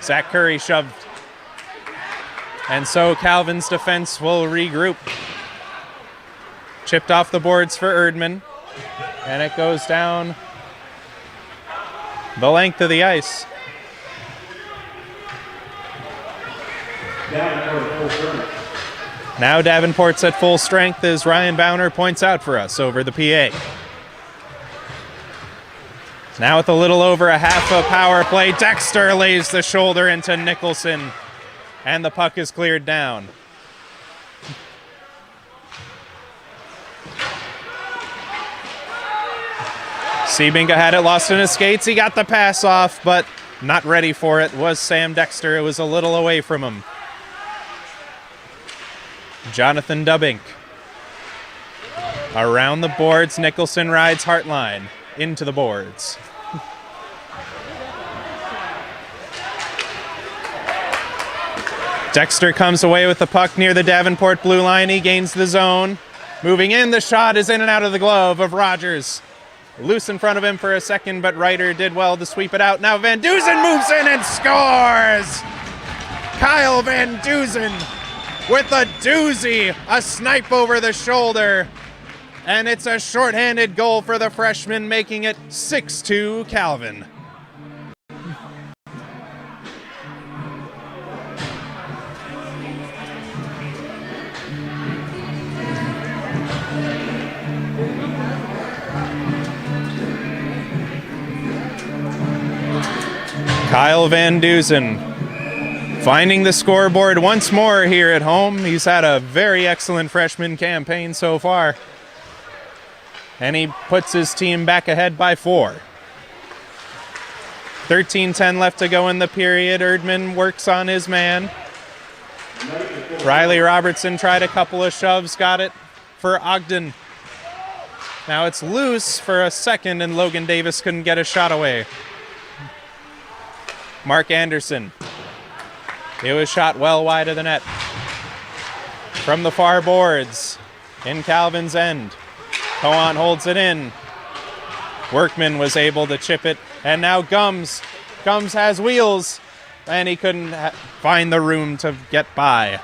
Zach Curry shoved. And so Calvin's defense will regroup. Chipped off the boards for Erdman. And it goes down the length of the ice. Now Davenport's at full strength as Ryan Bowner points out for us over the PA. Now with a little over a half a power play, Dexter lays the shoulder into Nicholson, and the puck is cleared down. Sebinga had it lost in his skates. He got the pass off, but not ready for it was Sam Dexter. It was a little away from him. Jonathan Dubbink. Around the boards, Nicholson rides Hartline into the boards. Dexter comes away with the puck near the Davenport blue line. He gains the zone. Moving in, the shot is in and out of the glove of Rogers. Loose in front of him for a second, but Ryder did well to sweep it out. Now Van Duzen moves in and scores! Kyle Van Duzen with a doozy, a snipe over the shoulder. And it's a shorthanded goal for the freshman, making it 6-2 Calvin. Kyle Van Duzen finding the scoreboard once more here at home. He's had a very excellent freshman campaign so far. And he puts his team back ahead by 4. 13:10 left to go in the period. Erdman works on his man. Riley Robertson tried a couple of shoves, got it for Ogden. Now it's loose for a second, and Logan Davis couldn't get a shot away. Mark Anderson. It was shot well wide of the net. From the far boards, in Calvin's end. Cohen holds it in. Workman was able to chip it, and now Gums. Gums has wheels, and he couldn't find the room to get by.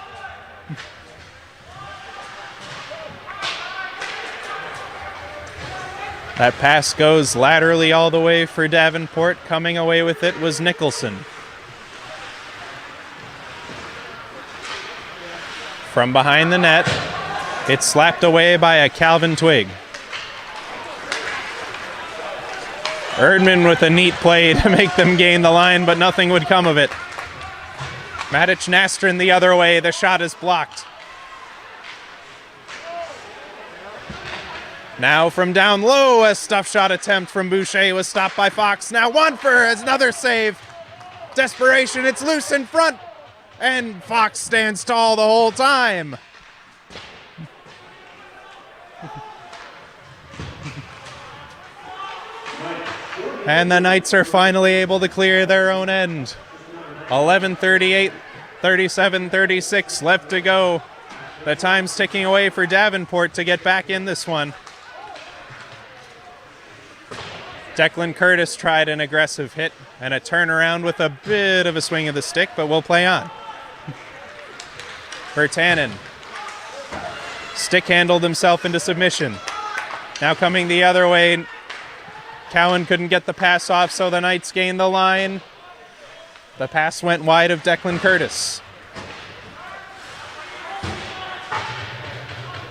That pass goes laterally all the way for Davenport. Coming away with it was Nicholson. From behind the net, it's slapped away by a Calvin Twig. Erdman with a neat play to make them gain the line, but nothing would come of it. Matic Nastrin the other way. The shot is blocked. Now from down low, a stuff shot attempt from Boucher was stopped by Fox. Now one for another save. Desperation, it's loose in front. And Fox stands tall the whole time. And the Knights are finally able to clear their own end. 11:38 37-36 left to go. The time's ticking away for Davenport to get back in this one. Declan Curtis tried an aggressive hit and a turnaround with a bit of a swing of the stick, but we'll play on. Bertanen stick handled himself into submission. Now coming the other way, Cowan couldn't get the pass off, so the Knights gained the line. The pass went wide of Declan Curtis.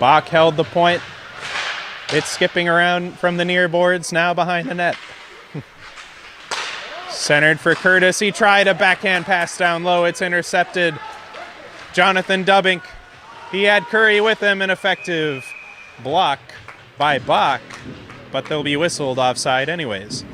Bach held the point. It's skipping around from the near boards, now behind the net. Centered for Curtis. He tried a backhand pass down low. It's intercepted. Jonathan Dubbink. He had Curry with him. An effective block by Bach, but they'll be whistled offside anyways.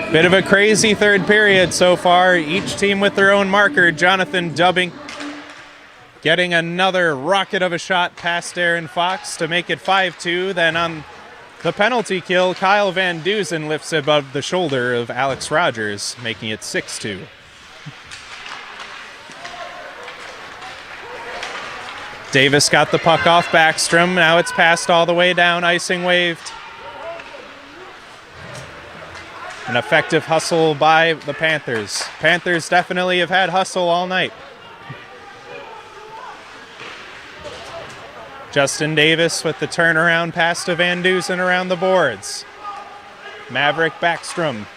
Bit of a crazy third period so far. Each team with their own marker. Jonathan Dubbink getting another rocket of a shot past Aaron Fox to make it 5-2. Then on the penalty kill, Kyle Van Dusen lifts above the shoulder of Alex Rogers, making it 6-2. Davis got the puck off Backstrom. Now it's passed all the way down, icing waved. An effective hustle by the Panthers. Panthers definitely have had hustle all night. Justin Davis with the turnaround pass to Van Dusen around the boards. Maverick Backstrom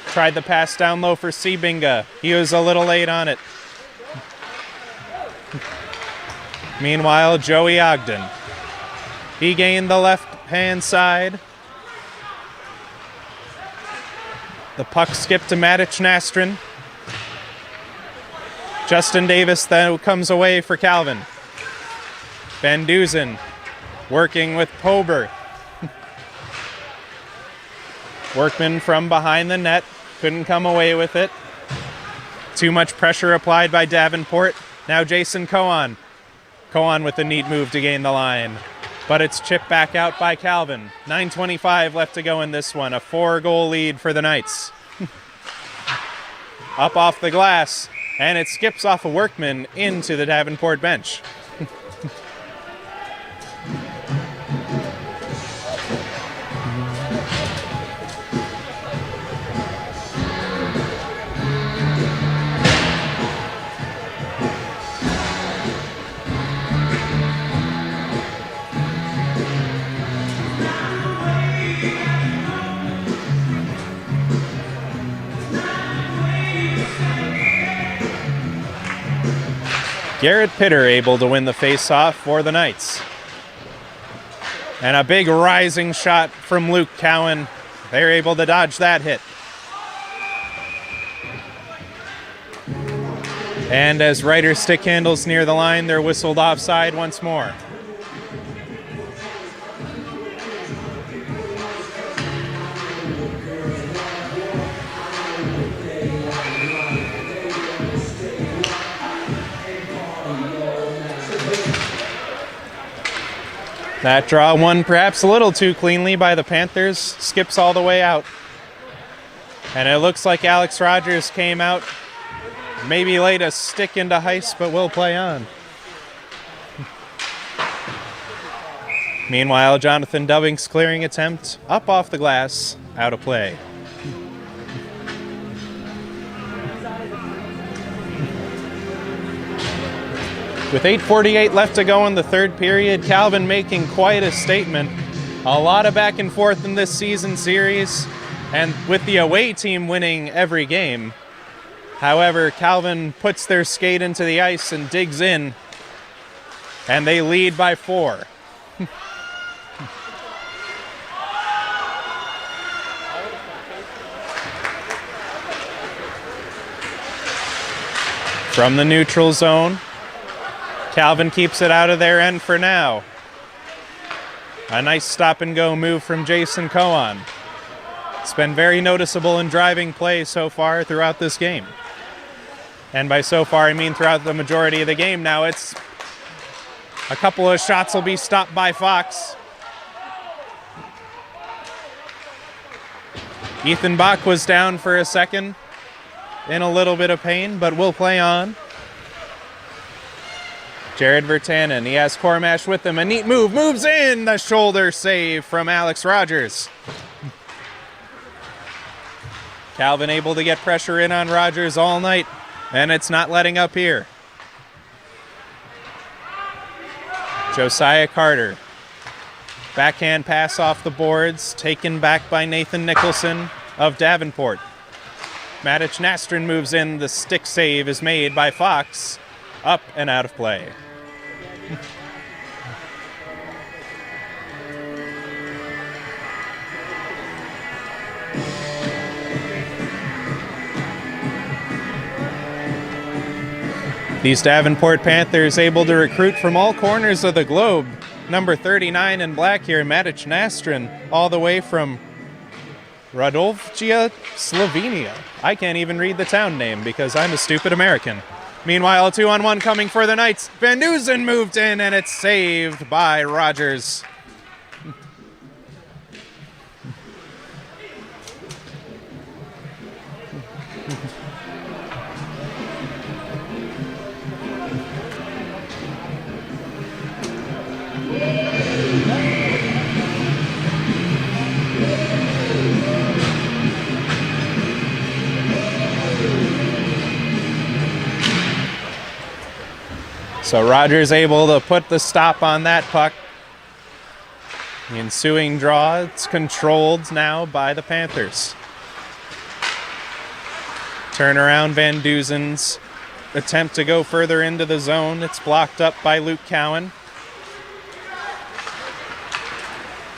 tried the pass down low for Sebinga. He was a little late on it. Meanwhile, Joey Ogden. He gained the left-hand side. The puck skipped to Matic Nastrin. Justin Davis then comes away for Calvin. Van Dusen working with Pober. Workman from behind the net. Couldn't come away with it. Too much pressure applied by Davenport. Now Jason Cohen. Cohen with a neat move to gain the line. But it's chipped back out by Calvin. 9:25 left to go in this one. A 4-goal lead for the Knights. Up off the glass, and it skips off a Workman into the Davenport bench. Garrett Pitter able to win the face-off for the Knights. And a big rising shot from Luke Cowan. They're able to dodge that hit. And as Ryder stick handles near the line, they're whistled offside once more. That draw won perhaps a little too cleanly by the Panthers. Skips all the way out. And it looks like Alex Rogers came out, maybe laid a stick into Heiss, but will play on. Meanwhile, Jonathan Dubbink's clearing attempt up off the glass, out of play. With 8:48 left to go in the third period, Calvin making quite a statement. A lot of back and forth in this season series, and with the away team winning every game. However, Calvin puts their skate into the ice and digs in, and they lead by 4. From the neutral zone, Calvin keeps it out of their end for now. A nice stop-and-go move from Jason Cohen. It's been very noticeable in driving play so far throughout this game. And by so far, I mean throughout the majority of the game now. It's A couple of shots will be stopped by Fox. Ethan Bach was down for a second, in a little bit of pain, but will play on. Jared Vertanen, he has Cormash with him. A neat move, moves in! The shoulder save from Alex Rogers. Calvin able to get pressure in on Rogers all night, and it's not letting up here. Josiah Carter. Backhand pass off the boards, taken back by Nathan Nicholson of Davenport. Matic Nastrin moves in. The stick save is made by Fox. Up and out of play. These Davenport Panthers able to recruit from all corners of the globe. Number 39 in black here, Matic Nastrin, all the way from Radovcia, Slovenia. I can't even read the town name because I'm a stupid American. Meanwhile, a 2-on-1 coming for the Knights. Van Dusen moved in, and it's saved by Rogers. So Rogers able to put the stop on that puck. The ensuing draw, it's controlled now by the Panthers. Turnaround Van Dusen's attempt to go further into the zone. It's blocked up by Luke Cowan.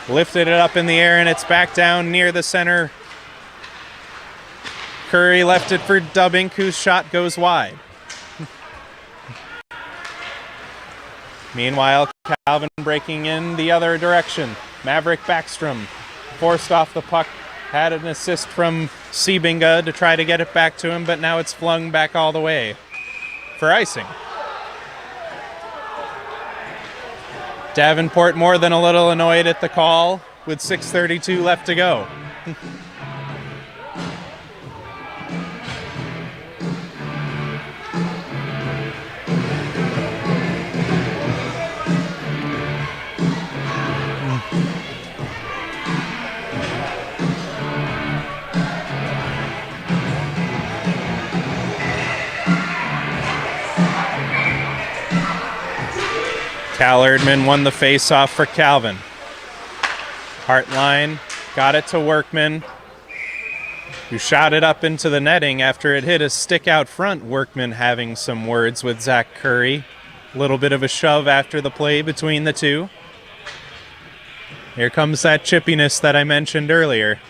Lifted it up in the air, and it's back down near the center. Curry left it for Dubbink, whose shot goes wide. Meanwhile, Calvin breaking in the other direction. Maverick Backstrom forced off the puck. Had an assist from Sebinga to try to get it back to him, but now it's flung back all the way for icing. Davenport more than a little annoyed at the call with 6:32 left to go. Cal Erdman won the face-off for Calvin. Hartline got it to Workman, who shot it up into the netting after it hit a stick out front. Workman having some words with Zach Curry. A little bit of a shove after the play between the two. Here comes that chippiness that I mentioned earlier.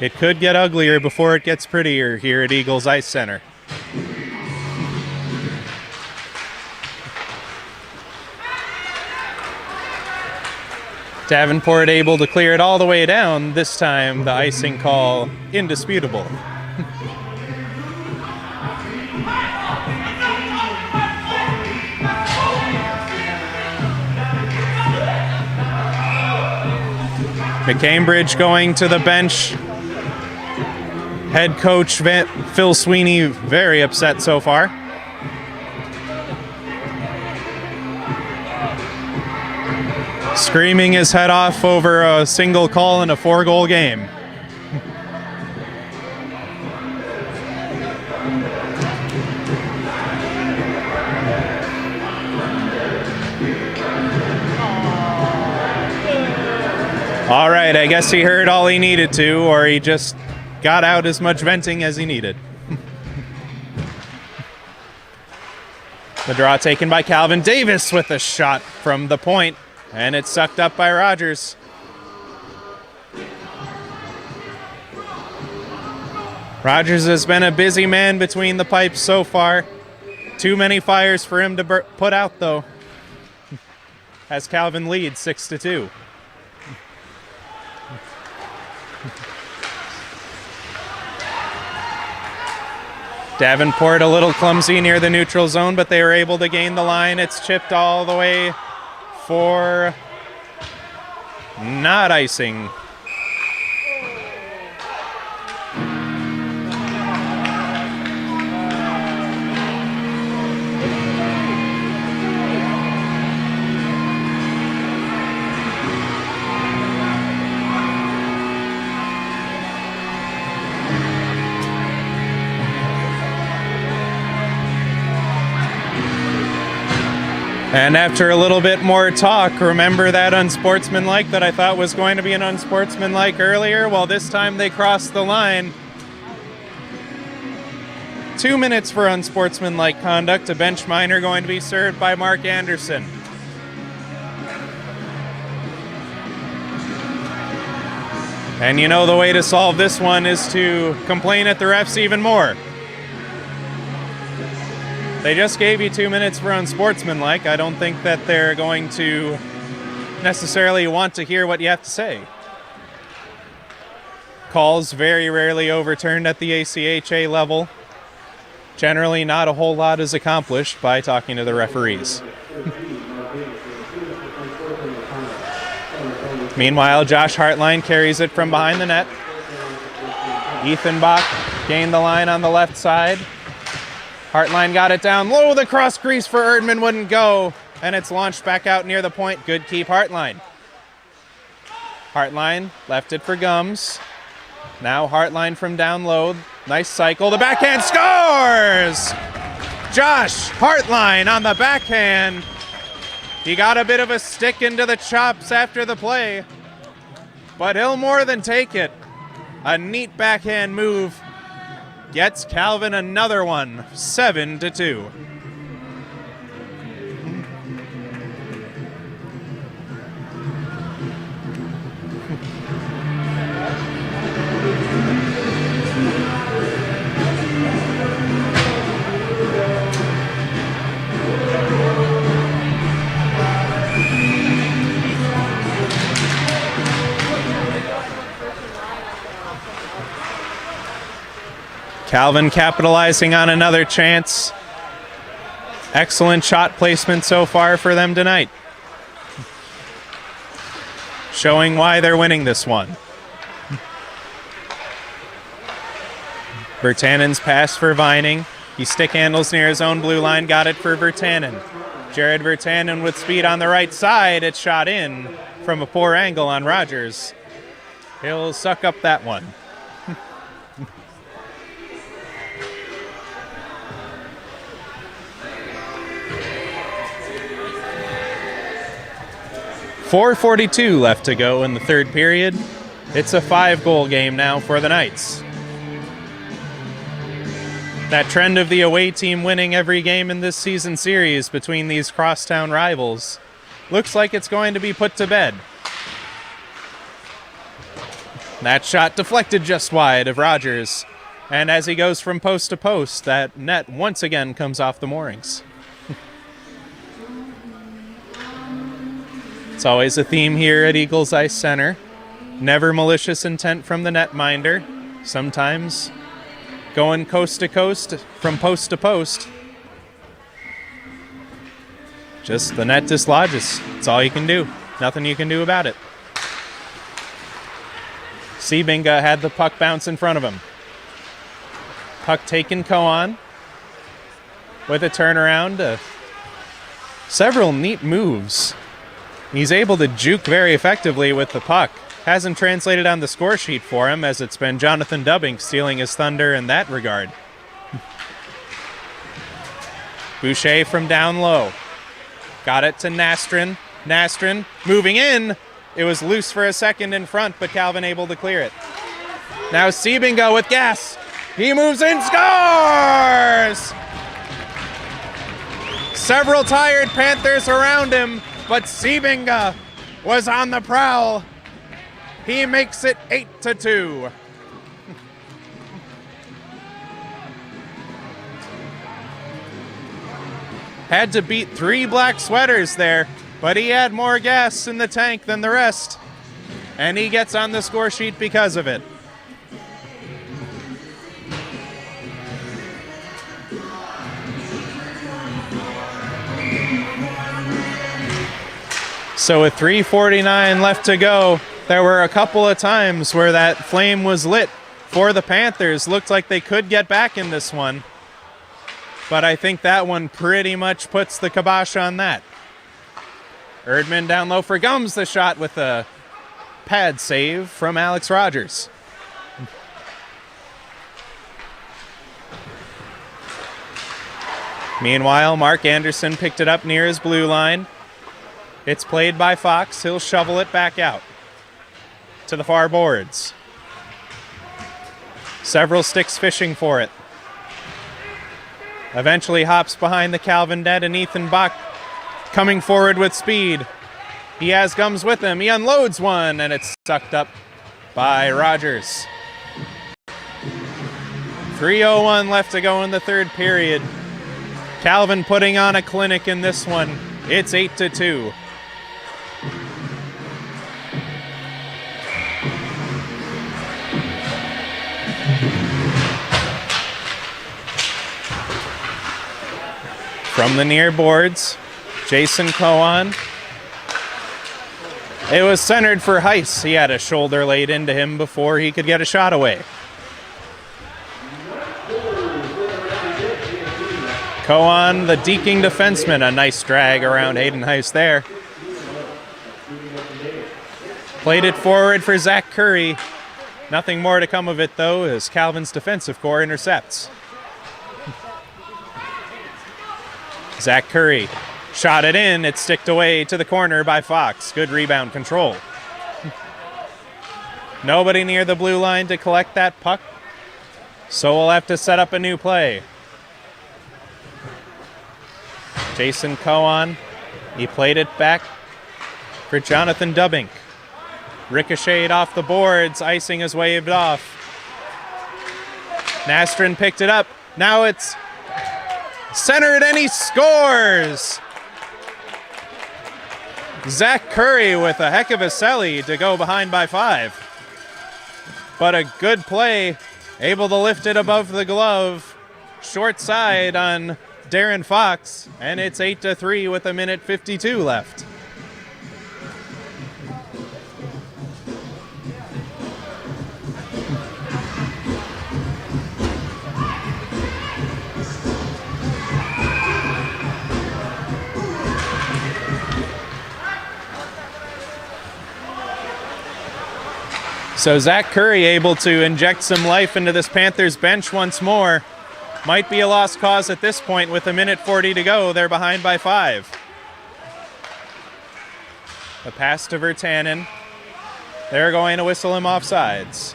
It could get uglier before it gets prettier here at Eagles Ice Center. Davenport able to clear it all the way down. This time the icing call indisputable. McCambridge going to the bench. Head coach Phil Sweeney very upset so far. Screaming his head off over a single call in a 4-goal game. All right, I guess he heard all he needed to, or he just got out as much venting as he needed. The draw taken by Calvin Davis with a shot from the point. And it's sucked up by Rogers. Rogers has been a busy man between the pipes so far. Too many fires for him to put out, though. As Calvin leads 6-2. Davenport a little clumsy near the neutral zone, but they were able to gain the line. It's chipped all the way for not icing. And after a little bit more talk, remember that unsportsmanlike that I thought was going to be an unsportsmanlike earlier? Well, this time they crossed the line. 2 minutes for unsportsmanlike conduct. A bench minor going to be served by Mark Anderson. And you know the way to solve this one is to complain at the refs even more. They just gave you 2 minutes for unsportsmanlike. I don't think that they're going to necessarily want to hear what you have to say. Calls very rarely overturned at the ACHA level. Generally, not a whole lot is accomplished by talking to the referees. Meanwhile, Josh Hartline carries it from behind the net. Ethan Bach gained the line on the left side. Hartline got it down low. The cross crease for Erdman wouldn't go, and it's launched back out near the point. Good keep, Hartline. Hartline left it for Gums. Now Hartline from down low. Nice cycle. The backhand scores! Josh Hartline on the backhand. He got a bit of a stick into the chops after the play, but he'll more than take it. A neat backhand move. Gets Calvin another one, 7-2. Calvin capitalizing on another chance. Excellent shot placement so far for them tonight. Showing why they're winning this one. Virtanen's pass for Vining. He stick handles near his own blue line. Got it for Virtanen. Jared Virtanen with speed on the right side. It's shot in from a poor angle on Rogers. He'll suck up that one. 4:42 left to go in the third period. It's a 5-goal game now for the Knights. That trend of the away team winning every game in this season series between these crosstown rivals looks like it's going to be put to bed. That shot deflected just wide of Rogers, and as he goes from post to post, that net once again comes off the moorings. It's always a theme here at Eagles Ice Center. Never malicious intent from the netminder. Sometimes going coast to coast, from post to post. Just the net dislodges. It's all you can do. Nothing you can do about it. Sebinga had the puck bounce in front of him. Puck taken Coan with a turnaround. Several neat moves. He's able to juke very effectively with the puck. Hasn't translated on the score sheet for him, as it's been Jonathan Dubbing stealing his thunder in that regard. Boucher from down low. Got it to Nastrin. Nastrin moving in. It was loose for a second in front, but Calvin able to clear it. Now Sebinga with gas. He moves in, scores! Several tired Panthers around him, but Sebinga was on the prowl. He makes it 8-2. Had to beat 3 black sweaters there, but he had more gas in the tank than the rest, and he gets on the score sheet because of it. So with 3:49 left to go, there were a couple of times where that flame was lit for the Panthers. Looked like they could get back in this one. But I think that one pretty much puts the kibosh on that. Erdman down low for Gums, the shot with a pad save from Alex Rogers. Meanwhile, Mark Anderson picked it up near his blue line. It's played by Fox. He'll shovel it back out to the far boards. Several sticks fishing for it. Eventually hops behind the Calvin net, and Ethan Bach coming forward with speed. He has Gums with him. He unloads one, and it's sucked up by Rogers. 3:01 left to go in the third period. Calvin putting on a clinic in this one. It's 8-2. From the near boards, Jason Cohen. It was centered for Heiss. He had a shoulder laid into him before he could get a shot away. Cohen, the deking defenseman, a nice drag around Hayden Heiss there. Played it forward for Zach Curry. Nothing more to come of it, though, as Calvin's defensive core intercepts. Zach Curry shot it in. It's sticked away to the corner by Fox. Good rebound control. Nobody near the blue line to collect that puck, so we'll have to set up a new play. Jason Cohen, he played it back for Jonathan Dubbink. Ricocheted off the boards, icing is waved off. Nastrin picked it up. Now it's centered, and he scores! Zach Curry with a heck of a celly to go behind by 5. But a good play, able to lift it above the glove. Short side on Darren Fox, and it's 8-3 with 1:52 left. So Zach Curry able to inject some life into this Panthers bench once more. Might be a lost cause at this point with 1:40 to go. They're behind by 5. A pass to Virtanen. They're going to whistle him offsides.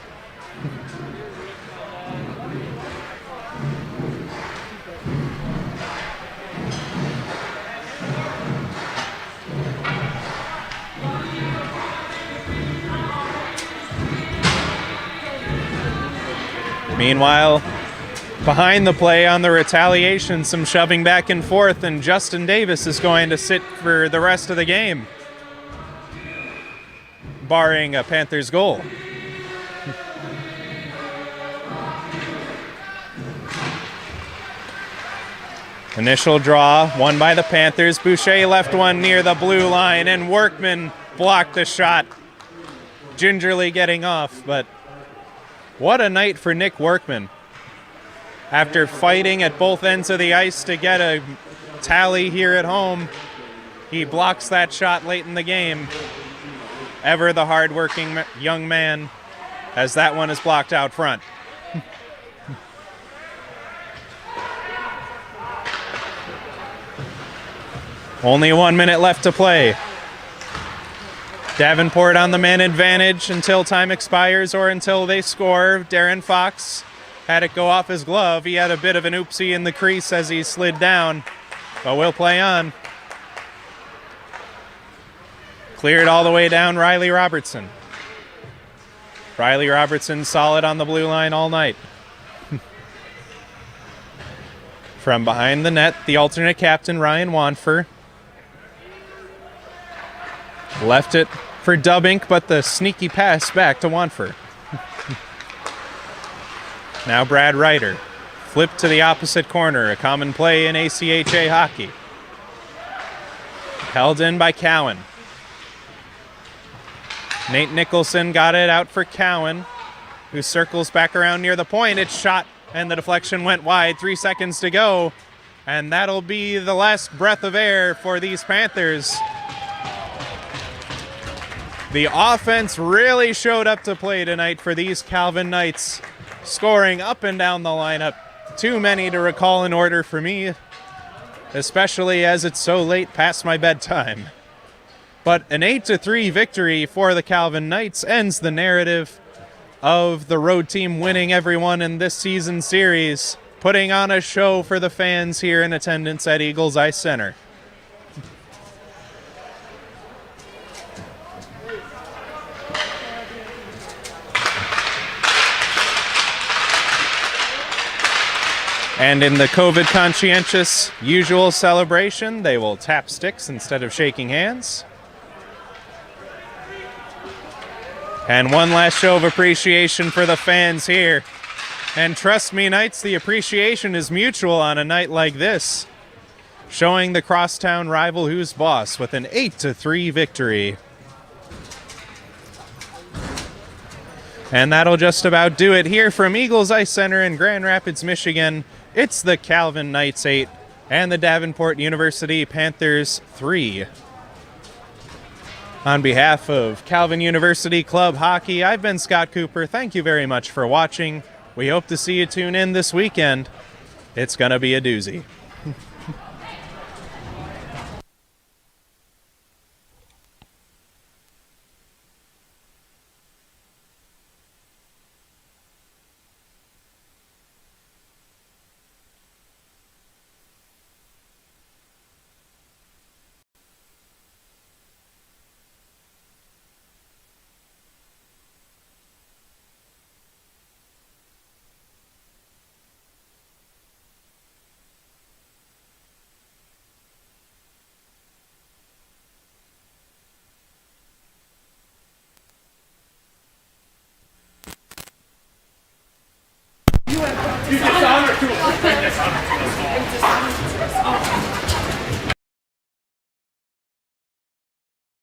Meanwhile, behind the play on the retaliation, some shoving back and forth, and Justin Davis is going to sit for the rest of the game, barring a Panthers goal. Initial draw, won by the Panthers. Boucher left one near the blue line, and Workman blocked the shot, gingerly getting off, but what a night for Nick Workman. After fighting at both ends of the ice to get a tally here at home, he blocks that shot late in the game. Ever the hard-working young man, as that one is blocked out front. Only 1 minute left to play. Davenport on the man advantage until time expires or until they score. Darren Fox had it go off his glove. He had a bit of an oopsie in the crease as he slid down, but we'll play on. Cleared all the way down, Riley Robertson. Riley Robertson solid on the blue line all night. From behind the net, the alternate captain, Ryan Wanfer. Left it for Dubbink, but the sneaky pass back to Wanfer. Now Brad Ryder Flip to the opposite corner, a common play in ACHA hockey. Held in by Cowan. Nate Nicholson got it out for Cowan, who circles back around near the point. It's shot, and the deflection went wide. 3 seconds to go, and that'll be the last breath of air for these Panthers. The offense really showed up to play tonight for these Calvin Knights, scoring up and down the lineup. Too many to recall in order for me, especially as it's so late past my bedtime. But an 8-3 victory for the Calvin Knights ends the narrative of the road team winning everyone in this season series, putting on a show for the fans here in attendance at Eagles Ice Center. And in the COVID conscientious usual celebration, they will tap sticks instead of shaking hands. And one last show of appreciation for the fans here. And trust me, Knights, the appreciation is mutual on a night like this, showing the crosstown rival who's boss with an 8-3 victory. And that'll just about do it here from Eagles Ice Center in Grand Rapids, Michigan. It's the Calvin Knights 8 and the Davenport University Panthers 3. On behalf of Calvin University Club Hockey, I've been Scott Cooper. Thank you very much for watching. We hope to see you tune in this weekend. It's going to be a doozy.